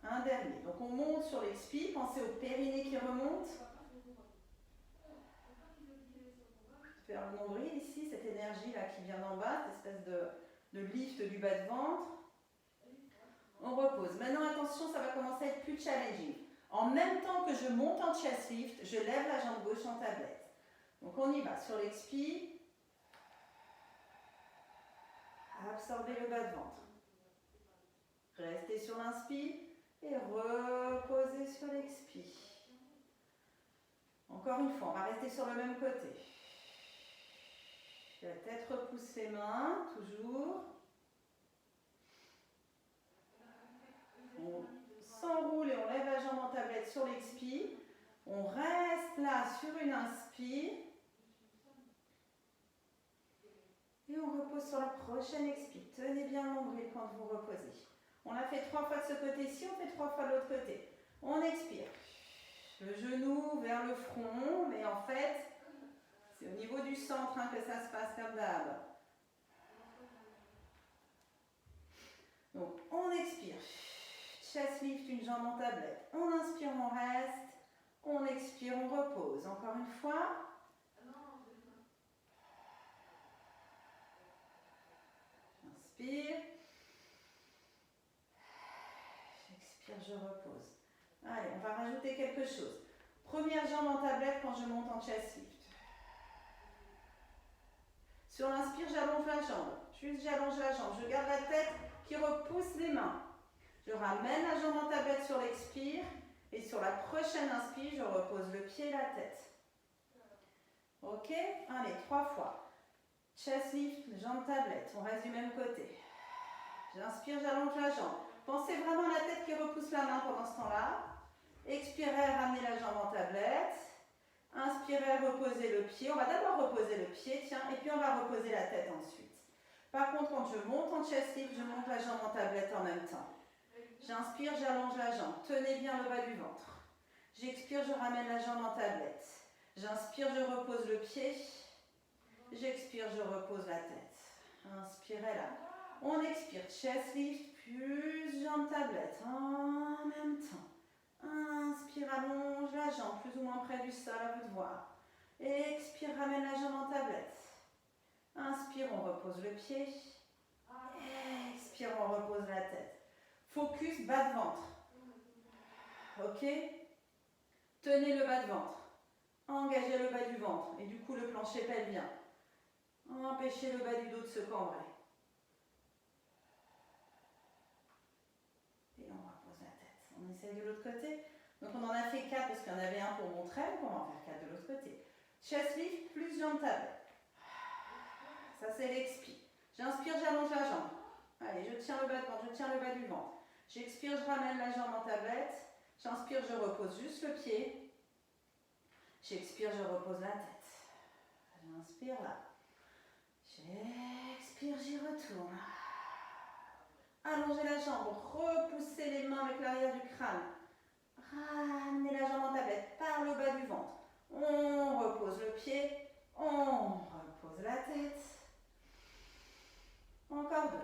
Un dernier. Donc on monte sur l'expi, pensez au périnée qui remonte. Vers le nombril ici, cette énergie là qui vient d'en bas, cette espèce de lift du bas de ventre. On repose. Maintenant attention, ça va commencer à être plus challenging. En même temps que je monte en chest lift, je lève la jambe gauche en tablette. Donc on y va sur l'expi. Absorbez le bas de ventre. Restez sur l'inspire et reposez sur l'expi. Encore une fois, on va rester sur le même côté. La tête repousse les mains, toujours. On s'enroule et on lève la jambe en tablette sur l'expi. On reste là sur une inspire. Et on repose sur la prochaine expire. Tenez bien le nombril quand vous reposez. On l'a fait 3 fois de ce côté-ci, on fait 3 fois de l'autre côté. On expire. Le genou vers le front, mais en fait, c'est au niveau du centre que ça se passe comme d'hab. Donc, on expire. Chest lift, une jambe en tablette. On inspire, on reste. On expire, on repose. Encore une fois. Inspire. Expire, je repose. Allez, on va rajouter quelque chose. Première jambe en tablette quand je monte en chest lift. Sur l'inspire, j'allonge la jambe. Juste, j'allonge la jambe. Je garde la tête qui repousse les mains. Je ramène la jambe en tablette sur l'expire. Et sur la prochaine inspire, je repose le pied et la tête. Ok? Allez, 3 fois. Chest lift, jambe tablette. On reste du même côté. J'inspire, j'allonge la jambe. Pensez vraiment à la tête qui repousse la main pendant ce temps-là. Expirez, ramenez la jambe en tablette. Inspirez, reposez le pied. On va d'abord reposer le pied, tiens, et puis on va reposer la tête ensuite. Par contre, quand je monte en chest lift, je monte la jambe en tablette en même temps. J'inspire, j'allonge la jambe. Tenez bien le bas du ventre. J'expire, je ramène la jambe en tablette. J'inspire, je repose le pied. J'expire, je repose la tête. Inspirez là. On expire, chest lift, plus jambe tablette en même temps. Inspire, allonge la jambe, plus ou moins près du sol, à vous de voir. Expire, ramène la jambe en tablette. Inspire, on repose le pied. Expire, on repose la tête. Focus, bas de ventre. Ok? Tenez le bas de ventre. Engagez le bas du ventre. Et du coup, le plancher pelvien. Empêchez le bas du dos de se cambrer. Et on repose la tête. On essaye de l'autre côté. Donc on en a fait 4 parce qu'il y en avait un pour montrer. On va en faire 4 de l'autre côté. Chest lift plus jambe tablette. Ça c'est l'expire. J'inspire, j'allonge la jambe. Allez, je tiens le bas de ventre, je tiens le bas du ventre. J'expire, je ramène la jambe en tablette. J'inspire, je repose juste le pied. J'expire, je repose la tête. J'inspire là. J'expire, j'y retourne. Allongez la jambe, repoussez les mains avec l'arrière du crâne. Ramenez la jambe en tablette par le bas du ventre. On repose le pied, on repose la tête. Encore 2.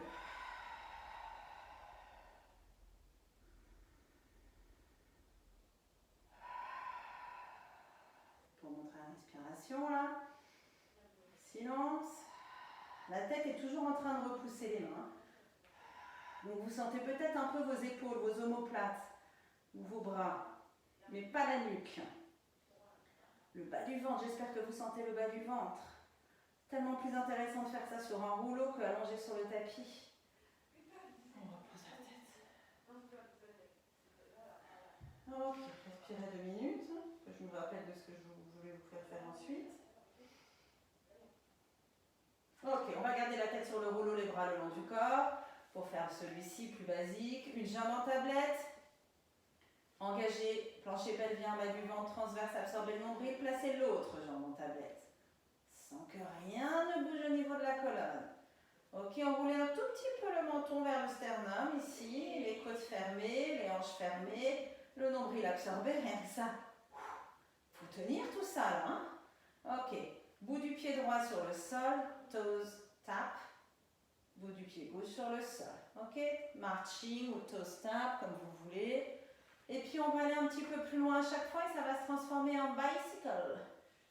Pour montrer la respiration là. Silence. La tête est toujours en train de repousser les mains. Donc vous sentez peut-être un peu vos épaules, vos omoplates ou vos bras, mais pas la nuque. Le bas du ventre, j'espère que vous sentez le bas du ventre. Tellement plus intéressant de faire ça sur un rouleau que allongé sur le tapis. On repose la tête. Ok, respirez 2 minutes, que je me rappelle de ce que je voulais vous faire ensuite. Ok, on va garder la tête sur le rouleau, les bras le long du corps. Pour faire celui-ci plus basique, une jambe en tablette. Engagez, plancher pelvien, bas du ventre, transverse, absorbez le nombril, placez l'autre jambe en tablette. Sans que rien ne bouge au niveau de la colonne. Ok, enroulez un tout petit peu le menton vers le sternum, ici, les côtes fermées, les hanches fermées, le nombril absorbé, rien que ça. Faut tenir tout ça là, hein? Ok, bout du pied droit sur le sol, toes, tap. Bout du pied gauche sur le sol. Ok, marching ou toes tap, comme vous voulez. Et puis on va aller un petit peu plus loin à chaque fois et ça va se transformer en bicycle.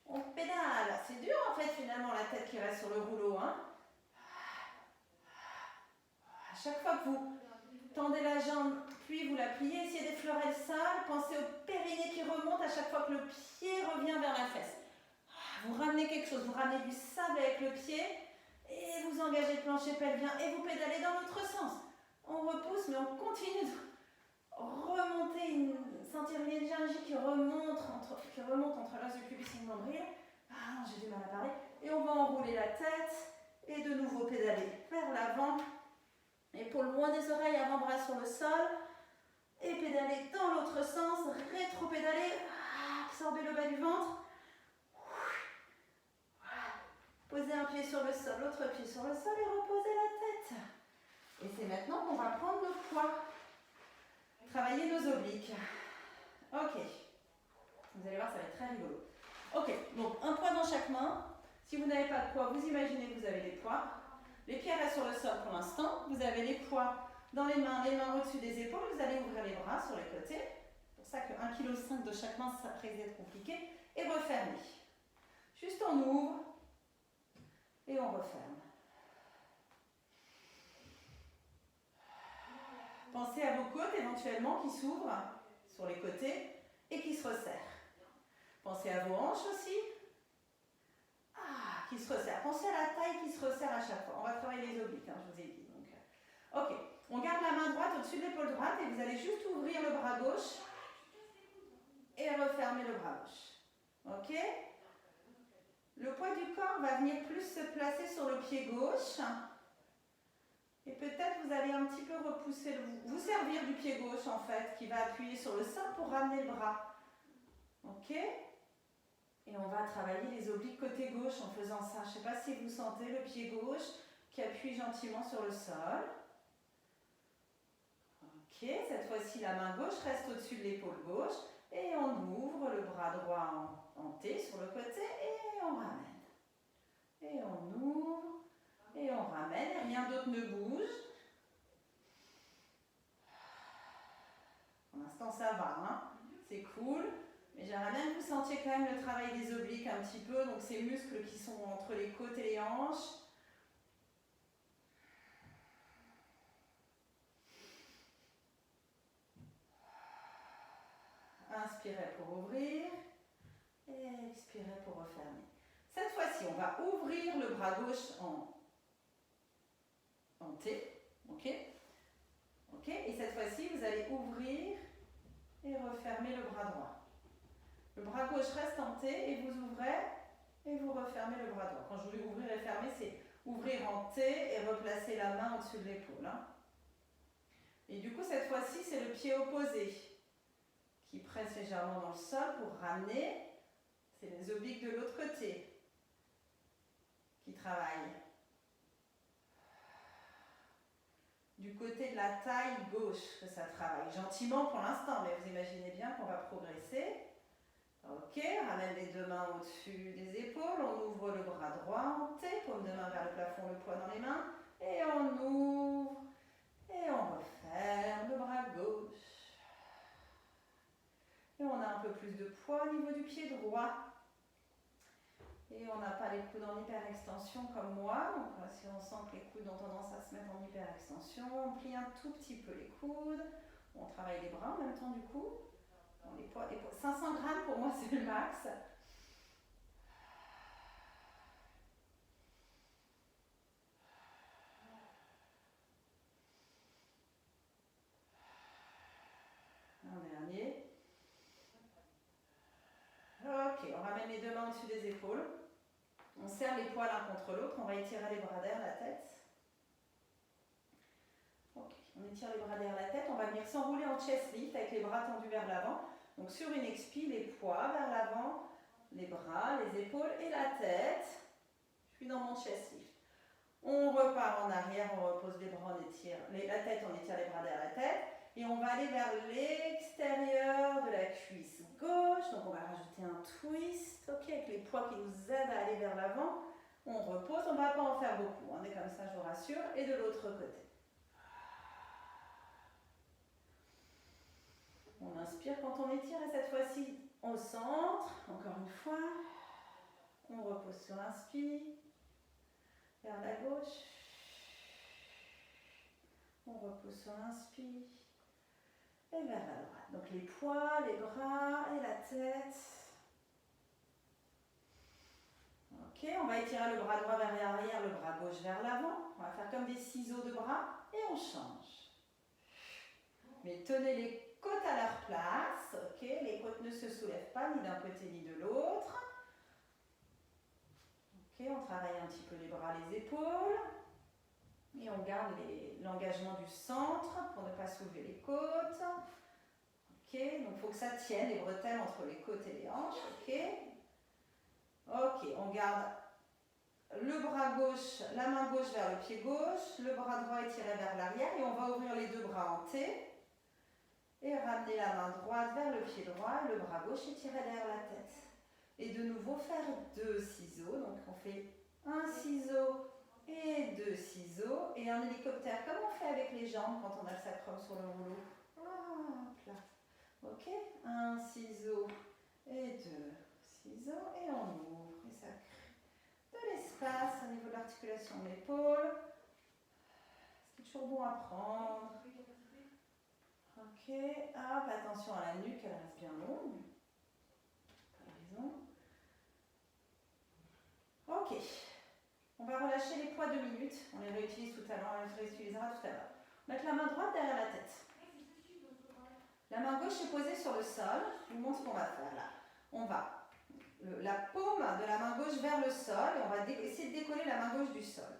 On pédale. C'est dur en fait finalement la tête qui reste sur le rouleau. Hein. À chaque fois que vous tendez la jambe, puis vous la pliez, essayez d'effleurer le sol. Pensez au périnée qui remonte à chaque fois que le pied revient vers la fesse. Vous ramenez quelque chose, vous ramenez du sable avec le pied et vous engagez le plancher pelvien et vous pédalez dans l'autre sens. On repousse mais on continue de remonter, sentir une énergie qui remonte entre l'os du pubis et le nombril. Ah, j'ai du mal à parler. Et on va enrouler la tête et de nouveau pédaler vers l'avant. Épaule loin des oreilles, avant-bras sur le sol. Et pédaler dans l'autre sens, rétro-pédaler, absorber le bas du ventre. Posez un pied sur le sol, l'autre pied sur le sol et reposez la tête. Et c'est maintenant qu'on va prendre nos poids. Travailler nos obliques. Ok. Vous allez voir, ça va être très rigolo. Ok, donc un poids dans chaque main. Si vous n'avez pas de poids, vous imaginez que vous avez des poids. Les pieds restent sur le sol pour l'instant. Vous avez les poids dans les mains au-dessus des épaules. Vous allez ouvrir les bras sur les côtés. C'est pour ça que 1,5 kg de chaque main, ça risque d'être compliqué. Et refermer. Juste on ouvre et on referme. Pensez à vos côtes éventuellement qui s'ouvrent sur les côtés et qui se resserrent. Pensez à vos hanches aussi. Ah, qui se resserrent. Pensez à la taille qui se resserre à chaque fois. On va travailler les obliques, hein, je vous ai dit. Donc, ok, on garde la main droite au-dessus de l'épaule droite et vous allez juste ouvrir le bras gauche et refermer le bras gauche. Ok? Le poids du corps va venir plus se placer sur le pied gauche. Et peut-être vous allez un petit peu repousser, vous servir du pied gauche en fait, qui va appuyer sur le sol pour ramener le bras. Ok? Et on va travailler les obliques côté gauche en faisant ça. Je ne sais pas si vous sentez le pied gauche qui appuie gentiment sur le sol. Ok, cette fois-ci la main gauche reste au-dessus de l'épaule gauche. Et on ouvre le bras droit en T sur le côté et on ramène. Et on ouvre et on ramène. Et rien d'autre ne bouge. Pour l'instant ça va, hein? C'est cool. Mais j'aimerais bien que vous sentiez quand même le travail des obliques un petit peu. Donc ces muscles qui sont entre les côtes et les hanches. Inspirez pour ouvrir et expirez pour refermer. Cette fois-ci, on va ouvrir le bras gauche en T. Ok? Ok? Et cette fois-ci, vous allez ouvrir et refermer le bras droit. Le bras gauche reste en T et vous ouvrez et vous refermez le bras droit. Quand je dis ouvrir et fermer, c'est ouvrir en T et replacer la main au-dessus de l'épaule. Hein? Et du coup, cette fois-ci, c'est le pied opposé qui presse légèrement dans le sol pour ramener. C'est les obliques de l'autre côté qui travaillent. Du côté de la taille gauche que ça travaille. Gentiment pour l'instant, mais vous imaginez bien qu'on va progresser. Ok, ramène les deux mains au-dessus des épaules. On ouvre le bras droit en T, paume de main vers le plafond, le poids dans les mains. Et on ouvre et on referme le bras gauche. Et on a un peu plus de poids au niveau du pied droit. Et on n'a pas les coudes en hyperextension comme moi. Donc si on sent que les coudes ont tendance à se mettre en hyperextension, on plie un tout petit peu les coudes. On travaille les bras en même temps du coup. Bon, les poids, 500 grammes pour moi c'est le max. Un dernier. Ok, on ramène les deux mains au-dessus des épaules. On serre les poids l'un contre l'autre. On va étirer les bras derrière la tête. Ok, on étire les bras derrière la tête. On va venir s'enrouler en chest lift avec les bras tendus vers l'avant. Donc sur une expire, les poids vers l'avant, les bras, les épaules et la tête. Je suis dans mon chest lift. On repart en arrière, on repose les bras, on étire la tête, on étire les bras derrière la tête. Et on va aller vers l'extérieur de la cuisse gauche. Donc on va rajouter un twist, ok, avec les poids qui nous aident à aller vers l'avant. On repose, on ne va pas en faire beaucoup. On est comme ça, je vous rassure. Et de l'autre côté. On inspire quand on étire et cette fois-ci, on centre. Encore une fois. On repose sur l'inspire. Vers la gauche. On repose sur l'inspire. Et vers la droite. Donc les poids, les bras et la tête. Ok, on va étirer le bras droit vers l'arrière, le bras gauche vers l'avant. On va faire comme des ciseaux de bras et on change. Mais tenez les côtes à leur place. Ok, les côtes ne se soulèvent pas ni d'un côté ni de l'autre. Ok, on travaille un petit peu les bras, les épaules. Et on garde l'engagement du centre pour ne pas soulever les côtes. Ok, donc il faut que ça tienne, les bretelles entre les côtes et les hanches. Ok. Ok, on garde le bras gauche, la main gauche vers le pied gauche, le bras droit étiré vers l'arrière et on va ouvrir les deux bras en T et ramener la main droite vers le pied droit et le bras gauche étiré derrière la tête. Et de nouveau faire deux ciseaux, donc on fait un ciseau et deux ciseaux et un hélicoptère comme on fait avec les jambes quand on a le sacrum sur le rouleau. Hop là. Ok, un ciseau et deux ciseaux et on ouvre et ça crée de l'espace au niveau de l'articulation de l'épaule. C'est toujours bon à prendre. Ok, hop, attention à la nuque, elle reste bien longue. Pas de raison. Ok, on va relâcher les poids 2 minutes. On les réutilise tout à l'heure, on les réutilisera tout à l'heure. Mettre la main droite derrière la tête. La main gauche est posée sur le sol. Je vous montre ce qu'on va faire là. On va la paume de la main gauche vers le sol et on va essayer de décoller la main gauche du sol.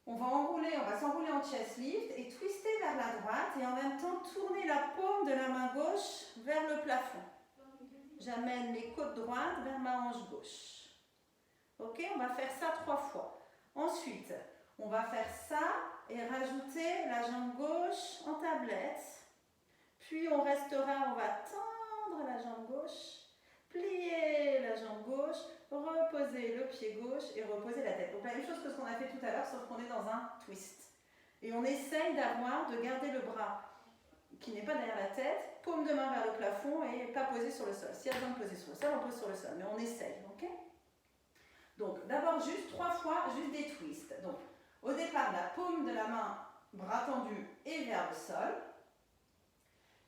On va s'enrouler en chest lift et twister vers la droite et en même temps tourner la paume de la main gauche vers le plafond. J'amène mes côtes droites vers ma hanche gauche. Ok, on va faire ça 3 fois. Ensuite, on va faire ça et rajouter la jambe gauche en tablette. Puis on va tendre la jambe gauche, plier la jambe gauche, reposer le pied gauche et reposer la tête. Donc la même chose que ce qu'on a fait tout à l'heure, sauf qu'on est dans un twist. Et on essaye de garder le bras qui n'est pas derrière la tête, paume de main vers le plafond et pas posé sur le sol. S'il y a besoin de poser sur le sol, on pose sur le sol, mais on essaye, ok? Donc d'abord juste 3 fois, juste des twists. Donc au départ, la paume de la main, bras tendu et vers le sol.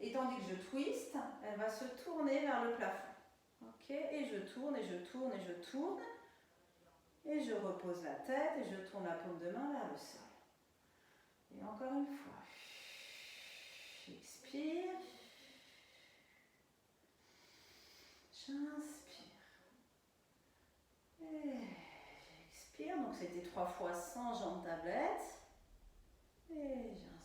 Et tandis que je twiste, elle va se tourner vers le plafond. Ok, et je tourne, et je tourne, et je tourne. Et je repose la tête, et je tourne la paume de main vers le sol. Et encore une fois. J'expire. J'inspire. Et j'expire. Donc c'était 3 fois sans jambe tablette. Et j'inspire.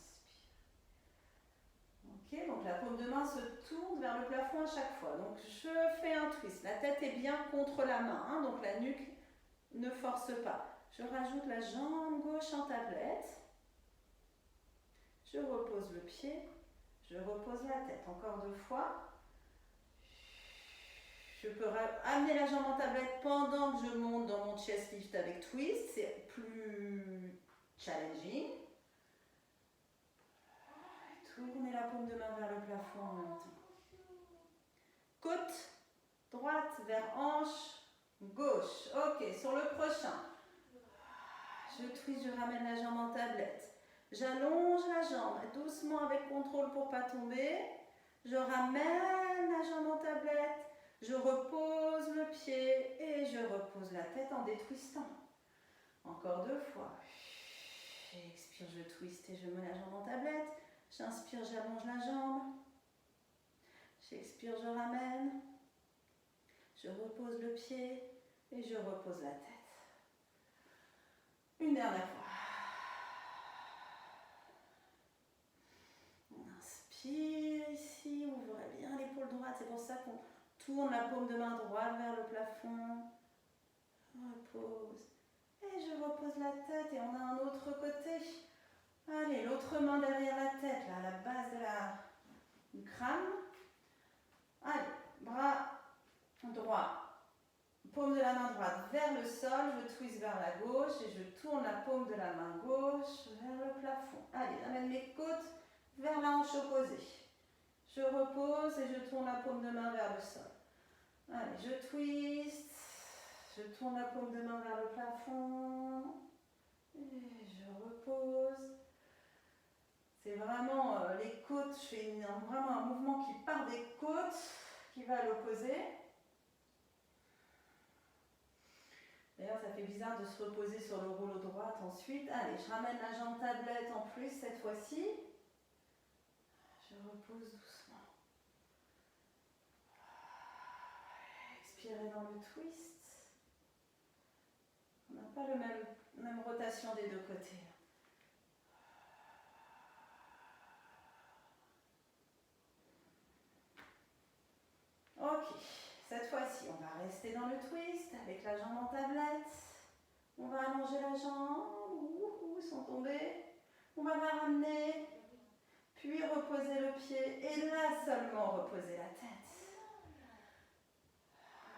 Ok, donc la paume de main se tourne vers le plafond à chaque fois. Donc je fais un twist. La tête est bien contre la main, hein, donc la nuque ne force pas. Je rajoute la jambe gauche en tablette. Je repose le pied. Je repose la tête. Encore 2 fois. Je peux amener la jambe en tablette pendant que je monte dans mon chest lift avec twist. C'est plus challenging. Tournez la paume de main vers le plafond en même temps. Côte droite vers hanche gauche. Ok, sur le prochain. Je twist, je ramène la jambe en tablette. J'allonge la jambe doucement avec contrôle pour ne pas tomber. Je ramène la jambe en tablette. Je repose le pied et je repose la tête en détwistant. Encore 2 fois. J'expire, je twiste et je mets la jambe en tablette. J'inspire, j'allonge la jambe. J'expire, je ramène. Je repose le pied et je repose la tête. Une dernière fois. On inspire ici, ouvrez bien l'épaule droite. C'est pour ça qu'on tourne la paume de main droite vers le plafond. Repose. Et je repose la tête et on a un autre côté. Allez, l'autre main derrière la tête, là, à la base du crâne. Allez, bras droit. Paume de la main droite vers le sol, je twiste vers la gauche et je tourne la paume de la main gauche vers le plafond. Allez, j'amène mes côtes vers la hanche opposée. Je repose et je tourne la paume de main vers le sol. Allez, je twiste, je tourne la paume de main vers le plafond et je repose. C'est vraiment les côtes, je fais vraiment un mouvement qui part des côtes, qui va à l'opposé. D'ailleurs, ça fait bizarre de se reposer sur le rouleau droite ensuite. Allez, je ramène la jambe tablette en plus cette fois-ci. Je repose doucement. Expirez dans le twist. On n'a pas la même rotation des 2 côtés. Ok, cette fois-ci, on va rester dans le twist avec la jambe en tablette. On va allonger la jambe, sans tomber. On va la ramener, puis reposer le pied et là seulement reposer la tête.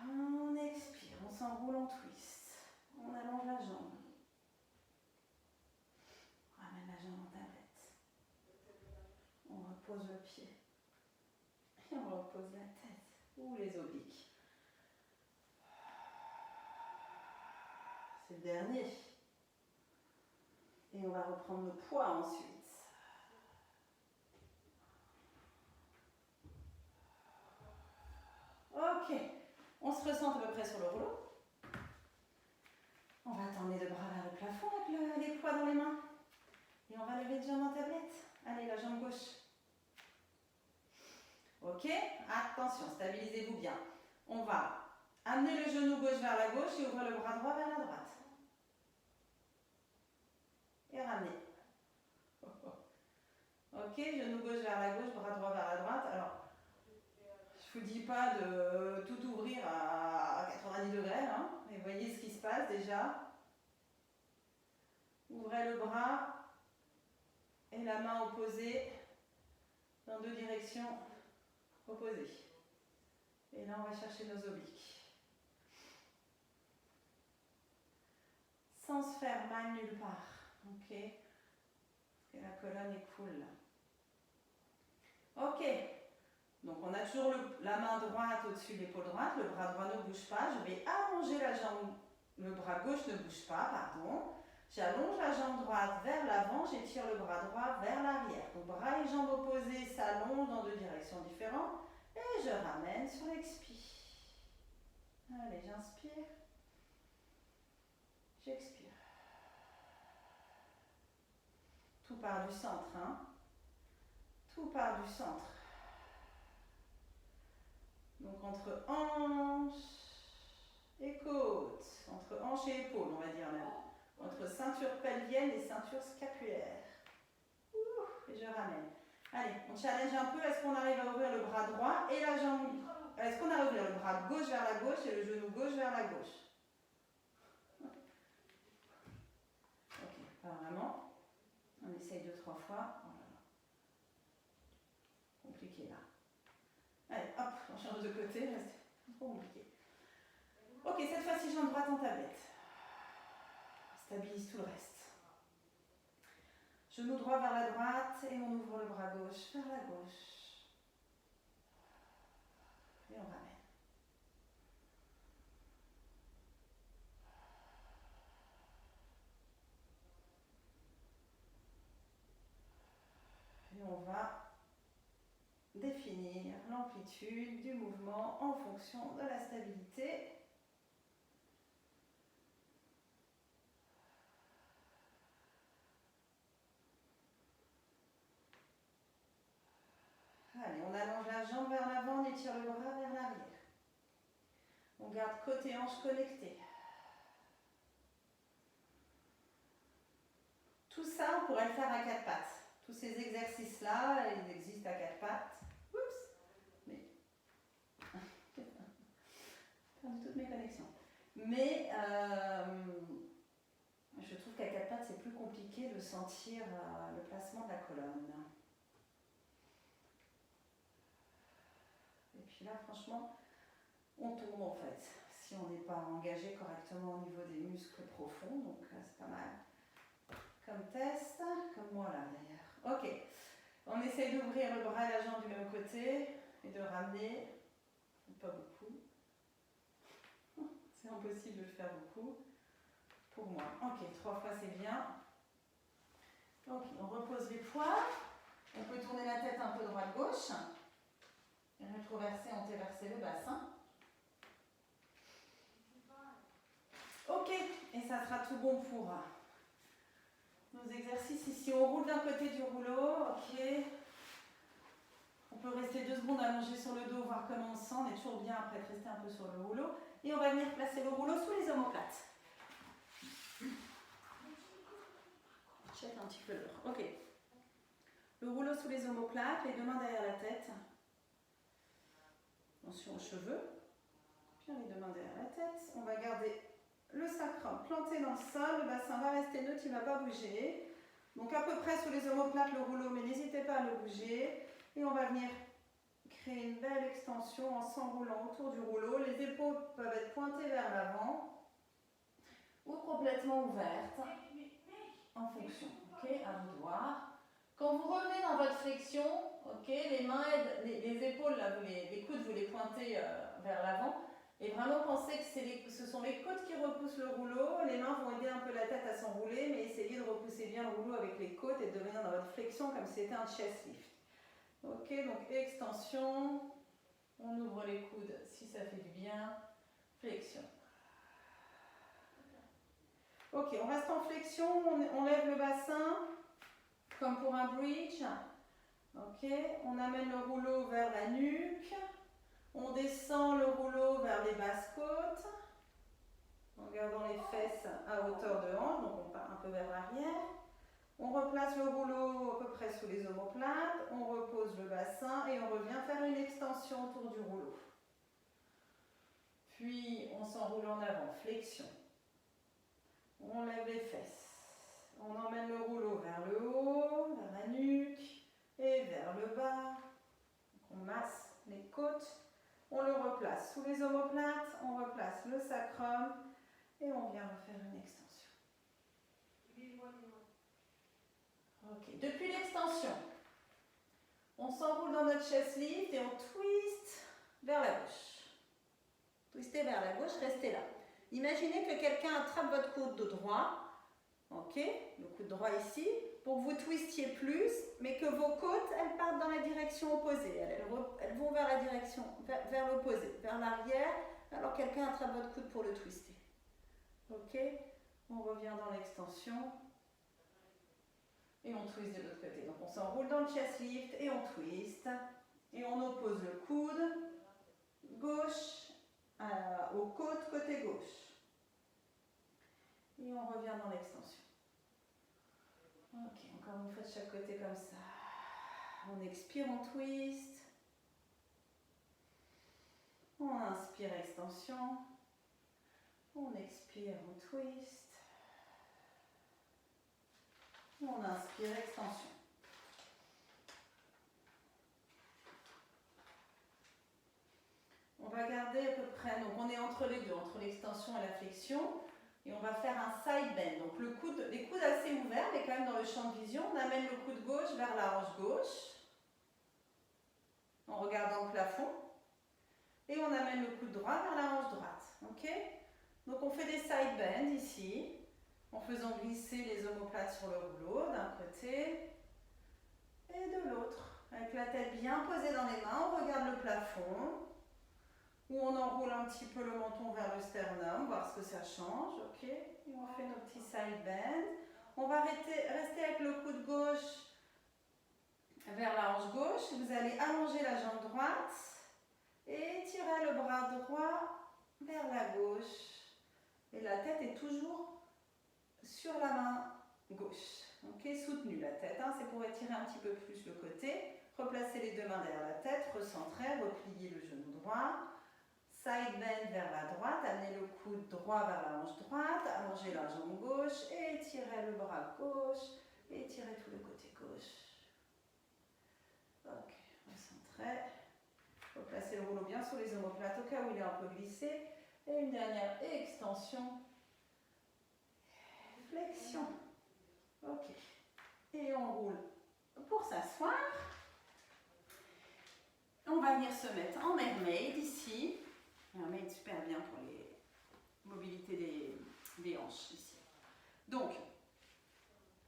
On expire, on s'enroule en twist. On allonge la jambe. On ramène la jambe en tablette. On repose le pied. Et on repose la tête ou les obliques. C'est le dernier. Et on va reprendre le poids ensuite. se ressent à peu près sur le rouleau. On va tendre les deux bras vers le plafond avec les poids dans les mains. Et on va lever une jambe en tablette. Allez, la jambe gauche. Ok, attention, stabilisez-vous bien. On va amener le genou gauche vers la gauche et ouvrir le bras droit vers la droite. Et ramener. Ok, genou gauche vers la gauche, bras droit vers la droite. Alors, je ne vous dis pas de tout ouvrir à 90 degrés, hein, mais voyez ce qui se passe déjà. Ouvrez le bras et la main opposée dans deux directions opposées. Et là, on va chercher nos obliques. Sans se faire mal nulle part. Ok. Et la colonne est cool. Ok. Donc on a toujours la main droite au-dessus de l'épaule droite, le bras droit ne bouge pas. Je vais allonger la jambe, le bras gauche ne bouge pas, pardon. J'allonge la jambe droite vers l'avant, j'étire le bras droit vers l'arrière. Donc bras et jambes opposées s'allongent dans deux directions différentes. Et je ramène sur l'expire. Allez, j'inspire. J'expire. Tout part du centre, hein. Tout part du centre. Donc entre hanche et côte, entre hanche et épaule, on va dire même. Entre ceinture pelvienne et ceinture scapulaire. Ouh, et je ramène. Allez, on challenge un peu. Est-ce qu'on arrive à ouvrir le bras droit et la jambe? Est-ce qu'on arrive à ouvrir le bras gauche vers la gauche et le genou gauche vers la gauche? Ok, pas vraiment. On essaye 2-3 fois. Oh là là. Compliqué là. Allez, hop, on change de côté. C'est trop compliqué. Ok, cette fois-ci, jambe droite en tablette. Stabilise tout le reste. Genou droit vers la droite et on ouvre le bras gauche vers la gauche. Et on ramène. Et on va définir l'amplitude du mouvement en fonction de la stabilité. Allez, on allonge la jambe vers l'avant, on étire le bras vers l'arrière. On garde côte et hanche connectées. Tout ça, on pourrait le faire à quatre pattes. Tous ces exercices-là, ils existent à quatre pattes. Oups, mais perdu toutes mes connexions. Mais je trouve qu'à quatre pattes, c'est plus compliqué de sentir le placement de la colonne. Et puis là, franchement, on tombe en fait, si on n'est pas engagé correctement au niveau des muscles profonds. Donc c'est pas mal. Comme test, comme moi là d'ailleurs. Ok, on essaye d'ouvrir le bras et la jambe du même côté et de ramener, pas beaucoup. C'est impossible de le faire beaucoup pour moi. Ok, 3 fois c'est bien. Ok, on repose les poids. On peut tourner la tête un peu droite-gauche. Et rétroverser, antéverser le bassin. Ok, et ça sera tout bon pour nos exercices ici. On roule d'un côté du rouleau. Ok. On peut rester 2 secondes allongé sur le dos, voir comment on se sent. On est toujours bien après de rester un peu sur le rouleau. Et on va venir placer le rouleau sous les omoplates. Check un petit peu l'heure. Ok. Le rouleau sous les omoplates, les 2 mains derrière la tête. Attention aux cheveux. Puis les 2 mains derrière la tête. On va garder le sacrum planté dans le sol. Le bassin va rester neutre, il ne va pas bouger. Donc à peu près sous les omoplates le rouleau, mais n'hésitez pas à le bouger. Et on va venir créer une belle extension en s'enroulant autour du rouleau. Les épaules peuvent être pointées vers l'avant ou complètement ouvertes en fonction. Ok, à vous de voir. Quand vous revenez dans votre flexion, ok, les mains, les épaules, là, les coudes, vous les pointez vers l'avant. Et vraiment pensez que ce sont les côtes qui repoussent le rouleau. Les mains vont aider un peu la tête à s'enrouler, mais essayez de repousser bien le rouleau avec les côtes et de venir dans votre flexion comme si c'était un chest lift. Ok, donc extension. On ouvre les coudes si ça fait du bien. flexion. Ok, on reste en flexion, on lève le bassin comme pour un bridge. Ok, on amène le rouleau vers la nuque, on descend le rouleau vers les basses côtes, en gardant les fesses à hauteur de hanche, donc on part un peu vers l'arrière. On replace le rouleau à peu près sous les omoplates, on repose le bassin et on revient faire une extension autour du rouleau. Puis on s'enroule en avant, flexion. On lève les fesses. On emmène le rouleau vers le haut, vers la nuque et vers le bas. On masse les côtes. On le replace sous les omoplates, on replace le sacrum et on vient refaire une extension. Ok, depuis l'extension, on s'enroule dans notre chest lift et on twist vers la gauche. Twistez vers la gauche, restez là. Imaginez que quelqu'un attrape votre coude de droit, ok, le coude droit ici, pour que vous twistiez plus, mais que vos côtes, elles partent dans la direction opposée. Elles vont vers la direction, vers l'opposé, vers l'arrière, alors quelqu'un attrape votre coude pour le twister. Ok, on revient dans l'extension. Et on twist de l'autre côté. Donc on s'enroule dans le chest lift et on twist. Et on oppose le coude gauche aux côtes côté gauche. Et on revient dans l'extension. Ok, encore une fois de chaque côté comme ça. On expire, on twist. On inspire, extension. On expire, on twist. On inspire, extension. On va garder à peu près, donc on est entre les deux, entre l'extension et la flexion. Et on va faire un side bend. Donc les coudes assez ouverts, mais quand même dans le champ de vision. On amène le coude gauche vers la hanche gauche, en regardant le plafond. Et on amène le coude droit vers la hanche droite. Ok? Donc on fait des side bends ici, en faisant glisser les omoplates sur le rouleau d'un côté et de l'autre. Avec la tête bien posée dans les mains, on regarde le plafond, où on enroule un petit peu le menton vers le sternum, voir ce que ça change, ok? Et on fait nos petits side bends. On va rester avec le coude gauche vers la hanche gauche. Vous allez allonger la jambe droite et tirer le bras droit vers la gauche. Et la tête est toujours sur la main gauche. Ok, soutenue la tête, hein, c'est pour étirer un petit peu plus le côté. Replacez les deux mains derrière la tête, recentrez, repliez le genou droit. Side bend vers la droite, amenez le coude droit vers la hanche droite, allongez la jambe gauche et étirez le bras gauche et étirez tout le côté gauche. Ok, recentrez. Replacez le rouleau bien sur les omoplates au cas où il est un peu glissé. Et une dernière extension. Flexion. Ok. Et on roule pour s'asseoir. On va venir se mettre en mermaid ici. Mermaid super bien pour les mobilités des hanches ici. Donc,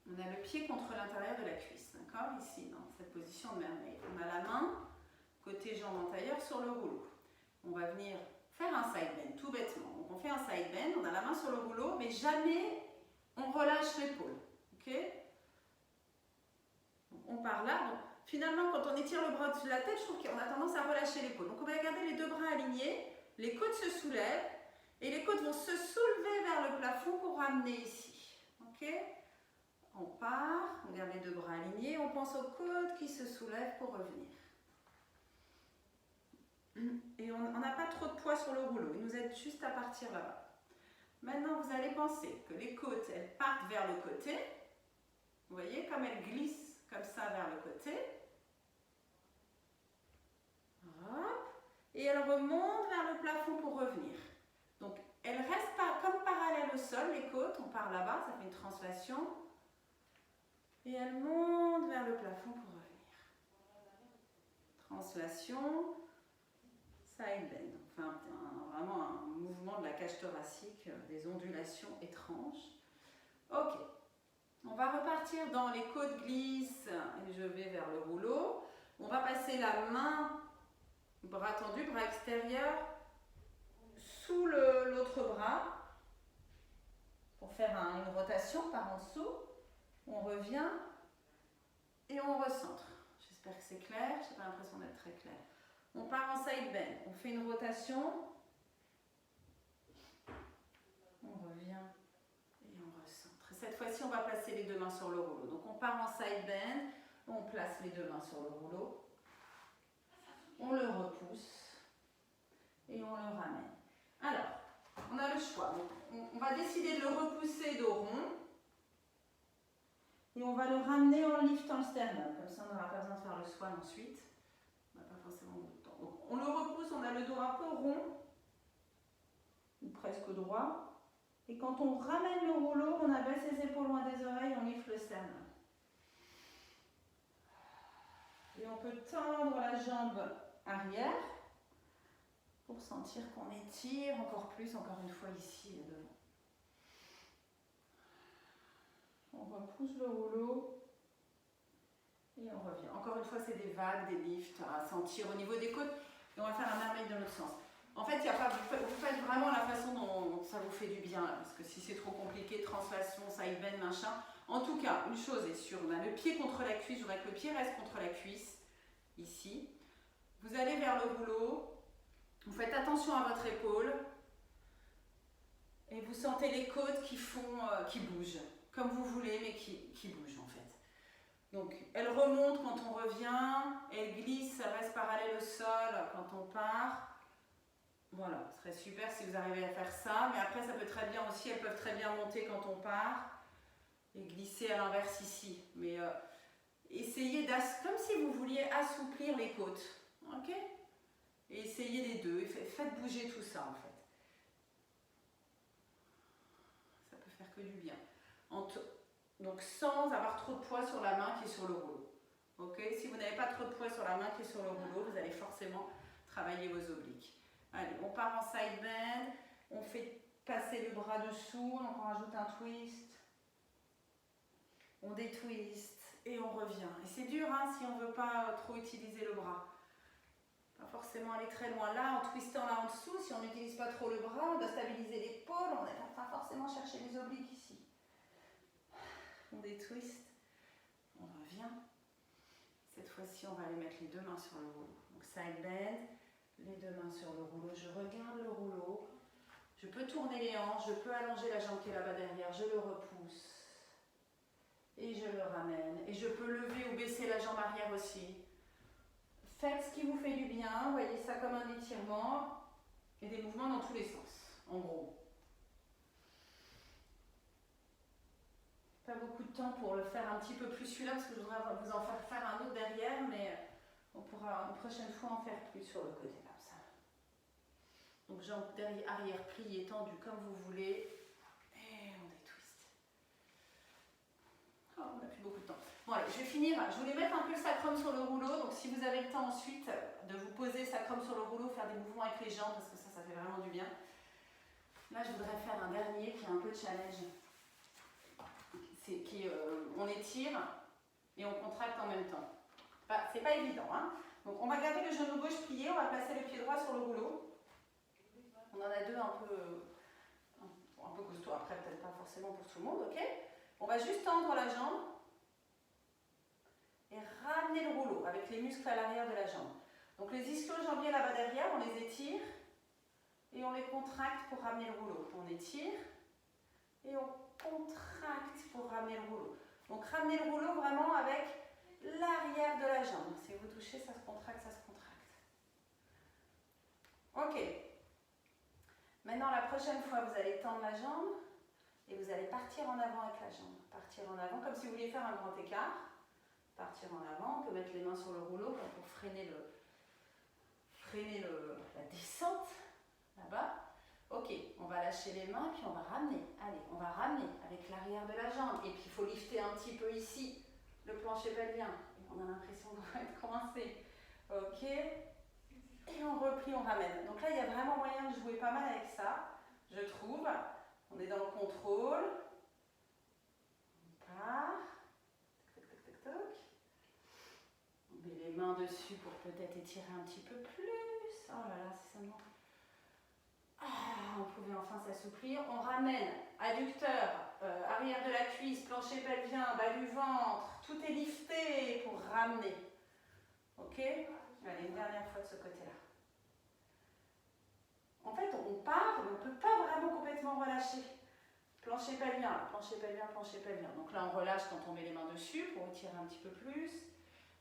on a le pied contre l'intérieur de la cuisse, d'accord? Ici, dans cette position de mermaid. On a la main côté jambe antérieure sur le rouleau. On va venir faire un side bend, tout bêtement. Donc on fait un side bend, on a la main sur le rouleau, mais jamais on relâche l'épaule. Ok? On part là. Donc, finalement, quand on étire le bras au-dessus de la tête, je trouve qu'on a tendance à relâcher l'épaule. Donc on va garder les deux bras alignés, les côtes se soulèvent, et les côtes vont se soulever vers le plafond pour ramener ici. Ok? On part, on garde les deux bras alignés, on pense aux côtes qui se soulèvent pour revenir. Et on n'a pas trop de poids sur le rouleau, il nous aide juste à partir là-bas. Maintenant, vous allez penser que les côtes, elles partent vers le côté. Vous voyez, comme elles glissent comme ça vers le côté. Hop. Et elles remontent vers le plafond pour revenir. Donc, elles restent comme parallèles au sol, les côtes. On part là-bas, ça fait une translation. Et elles montent vers le plafond pour revenir. Translation. Side bend, enfin vraiment un mouvement de la cage thoracique, des ondulations étranges. Ok, on va repartir dans les côtes glissent et je vais vers le rouleau. On va passer la main, bras tendu, bras extérieur, sous le ça pour faire une rotation par en dessous. On revient et on recentre. J'espère que c'est clair, je n'ai pas l'impression d'être très clair. On part en side bend, on fait une rotation, on revient et on recentre. Cette fois-ci, on va placer les deux mains sur le rouleau. Donc on part en side bend, on place les deux mains sur le rouleau, on le repousse et on le ramène. Alors, on a le choix. Donc, on va décider de le repousser dos rond et on va le ramener en liftant le sternum. Comme ça, on n'aura pas besoin de faire le swan ensuite. On n'a pas forcément beaucoup de temps. Donc, on le repousse, on a le dos un peu rond ou presque droit. Et quand on ramène le rouleau, on abaisse les épaules loin des oreilles, on lifte le sternum. Et on peut tendre la jambe arrière pour sentir qu'on étire encore plus, encore une fois ici et devant. On repousse le rouleau et on revient. Encore une fois, c'est des vagues, des lifts à sentir au niveau des côtes. Et on va faire un mermaid dans l'autre sens. En fait, y a pas, vous faites vraiment la façon dont ça vous fait du bien. Là, parce que si c'est trop compliqué, translation, side bend, machin. En tout cas, une chose est sûre, on a le pied contre la cuisse. Je voudrais que le pied reste contre la cuisse, ici. Vous allez vers le rouleau. Vous faites attention à votre épaule. Et vous sentez les côtes qui bougent. Comme vous voulez, mais qui bougent en fait. Donc, elle remonte quand on revient, elle glisse, ça reste parallèle au sol quand on part. Voilà, ce serait super si vous arrivez à faire ça. Mais après, ça peut très bien aussi, elles peuvent très bien monter quand on part et glisser à l'inverse ici. Mais essayez comme si vous vouliez assouplir les côtes. Ok? Et essayez les deux. Et faites bouger tout ça en fait. Ça peut faire que du bien. Donc sans avoir trop de poids sur la main qui est sur le rouleau. Ok? Si vous n'avez pas trop de poids sur la main qui est sur le rouleau, vous allez forcément travailler vos obliques. Allez, on part en side bend, on fait passer le bras dessous, donc on rajoute un twist, on détwist et on revient. Et c'est dur hein, si on ne veut pas trop utiliser le bras. Pas forcément aller très loin. Là, en twistant là en dessous, si on n'utilise pas trop le bras, on doit stabiliser l'épaule, on ne va pas forcément chercher les obliques ici. On détwist, on revient. Cette fois-ci, on va aller mettre les deux mains sur le rouleau. Donc side bend, les deux mains sur le rouleau. Je regarde le rouleau. Je peux tourner les hanches, je peux allonger la jambe qui est là-bas derrière. Je le repousse. Et je le ramène. Et je peux lever ou baisser la jambe arrière aussi. Faites ce qui vous fait du bien. Voyez ça comme un étirement. Et des mouvements dans tous les sens, en gros. Pas beaucoup de temps pour le faire un petit peu plus celui-là parce que je voudrais vous en faire un autre derrière, mais on pourra une prochaine fois en faire plus sur le côté comme ça. Donc jambe arrière pliée, tendue comme vous voulez et on détwist. Oh, on n'a plus beaucoup de temps. Bon allez, je vais finir. Je voulais mettre un peu le sacrum sur le rouleau, donc si vous avez le temps ensuite de vous poser sacrum sur le rouleau, faire des mouvements avec les jambes parce que ça fait vraiment du bien. Là je voudrais faire un dernier qui est un peu challenge. On étire et on contracte en même temps. Enfin, c'est pas évident. Hein. Donc on va garder le genou gauche plié, on va placer le pied droit sur le rouleau. On en a deux un peu costauds, après peut-être pas forcément pour tout le monde, ok? On va juste tendre la jambe et ramener le rouleau avec les muscles à l'arrière de la jambe. Donc les ischio-jambiers là-bas derrière, on les étire et on les contracte pour ramener le rouleau. On étire et on contracte pour ramener le rouleau. Donc ramener le rouleau vraiment avec l'arrière de la jambe. Si vous touchez, ça se contracte, ça se contracte. Ok. Maintenant, la prochaine fois, vous allez tendre la jambe et vous allez partir en avant avec la jambe. Partir en avant comme si vous vouliez faire un grand écart. Partir en avant, on peut mettre les mains sur le rouleau pour freiner la descente là-bas. Ok, on va lâcher les mains puis on va ramener. Allez, on va ramener avec l'arrière de la jambe. Et puis il faut lifter un petit peu ici le plancher pelvien. Et on a l'impression qu'on va être coincé. Ok, et on replie, on ramène. Donc là, il y a vraiment moyen de jouer pas mal avec ça, je trouve. On est dans le contrôle. On part. Toc, toc, toc, toc. On met les mains dessus pour peut-être étirer un petit peu plus. Oh là là, c'est seulement... Ah, on pouvait vient enfin s'assouplir. On ramène adducteur, arrière de la cuisse, plancher pelvien, bas du ventre. Tout est lifté pour ramener. Ok? Allez, une dernière fois de ce côté-là. En fait, on part, mais on ne peut pas vraiment complètement relâcher. Plancher pelvien, plancher pelvien, plancher pelvien. Donc là, on relâche quand on met les mains dessus pour étirer un petit peu plus.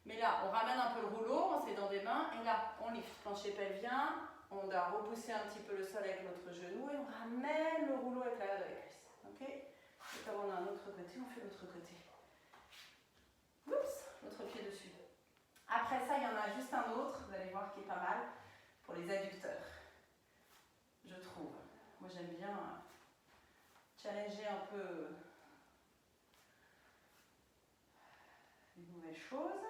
Mais là, on ramène un peu le rouleau en s'aidant des mains. Et là, on lift plancher pelvien. On doit repousser un petit peu le sol avec l'autre genou. Et on ramène le rouleau avec l'arrière de la cuisse. Ok? Et comme on a un autre côté, on fait l'autre côté. Oups, l'autre pied dessus. Après ça, il y en a juste un autre, vous allez voir, qui est pas mal pour les adducteurs. Je trouve. Moi, j'aime bien challenger un peu les nouvelles choses.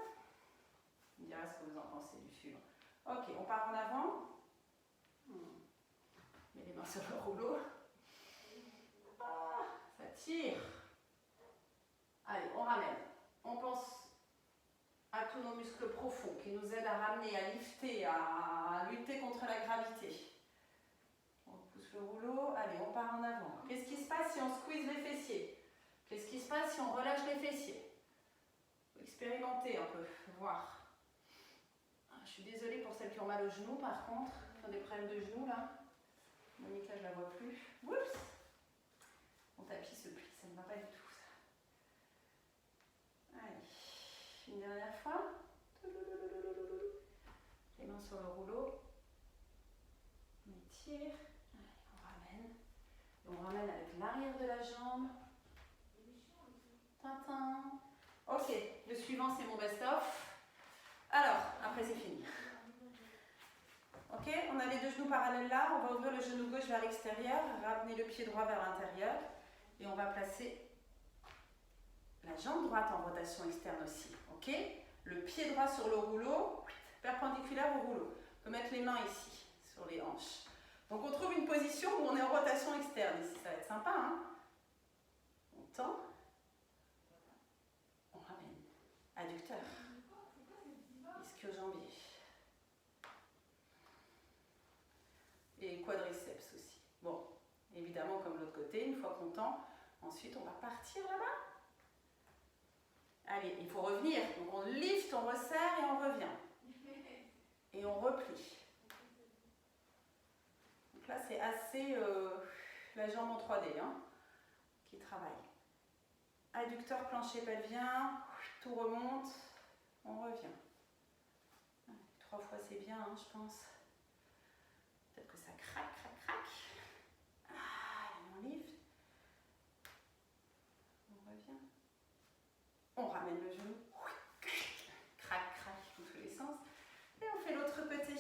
On me dira ce que vous en pensez du suivant. Ok, on part en avant. Mets les mains sur le rouleau. Ah, ça tire. Allez, on ramène. On pense à tous nos muscles profonds qui nous aident à ramener, à lifter, à lutter contre la gravité. On pousse le rouleau. Allez, on part en avant. Qu'est-ce qui se passe si on squeeze les fessiers? Qu'est-ce qui se passe si on relâche les fessiers? Expérimenter un peu, voir. Je suis désolée pour celles qui ont mal aux genoux par contre, qui ont des problèmes de genoux là. Monica, je la vois plus. Oups! Mon tapis se plie, ça ne va pas du tout ça. Allez, une dernière fois. Les mains sur le rouleau. On étire. Allez, on ramène. Et on ramène avec l'arrière de la jambe. Tintin. Ok, le suivant c'est mon best-of. Alors, après c'est fini. Ok, on a les deux genoux parallèles là, on va ouvrir le genou gauche vers l'extérieur, ramener le pied droit vers l'intérieur et on va placer la jambe droite en rotation externe aussi. Ok, le pied droit sur le rouleau, perpendiculaire au rouleau. On peut mettre les mains ici, sur les hanches. Donc on trouve une position où on est en rotation externe ici, ça va être sympa hein. On tend, on ramène, adducteur, ischio-jambier. Et quadriceps aussi. Bon, évidemment comme l'autre côté, une fois qu'on tend, ensuite on va partir là-bas. Allez, il faut revenir. Donc on lift, on resserre et on revient. Et on replie. Donc là c'est assez la jambe en 3D hein, qui travaille. Adducteur, plancher pelvien, tout remonte, on revient. 3 fois c'est bien hein, je pense. Peut-être que ça craque, craque, craque. Ah, on lift. On revient. On ramène le genou. Crac, crac, dans tous les sens. Et on fait l'autre côté.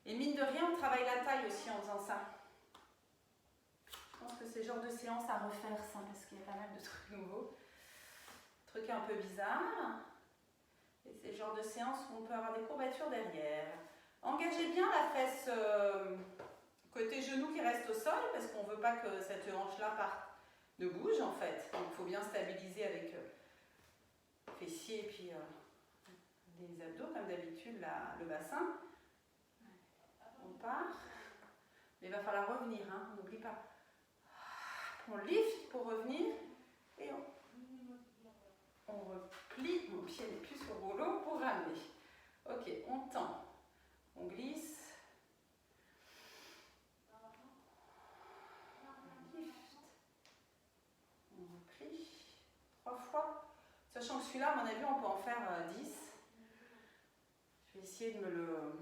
Et mine de rien, on travaille la taille aussi en faisant ça. Je pense que c'est le genre de séance à refaire ça, parce qu'il y a pas mal de trucs nouveaux. Trucs un peu bizarres. Et c'est le genre de séance où on peut avoir des courbatures derrière. Engagez bien la fesse côté genou qui reste au sol, parce qu'on ne veut pas que cette hanche-là ne bouge en fait. Donc il faut bien stabiliser avec fessiers et puis les abdos, comme d'habitude, le bassin. On part. Mais il va falloir revenir, hein, on n'oublie pas. On lift pour revenir et on replie. Mon pied n'est plus sur le rouleau pour ramener. Ok, on tend. On glisse. On lift. On replie. 3 fois. Sachant que celui-là, à mon avis, on peut en faire 10. Je vais essayer de me le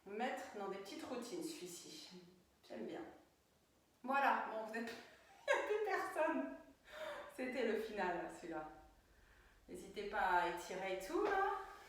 mettre dans des petites routines, celui-ci. J'aime bien. Voilà, bon, il n'y a plus personne. C'était le final, celui-là. N'hésitez pas à étirer et tout, là.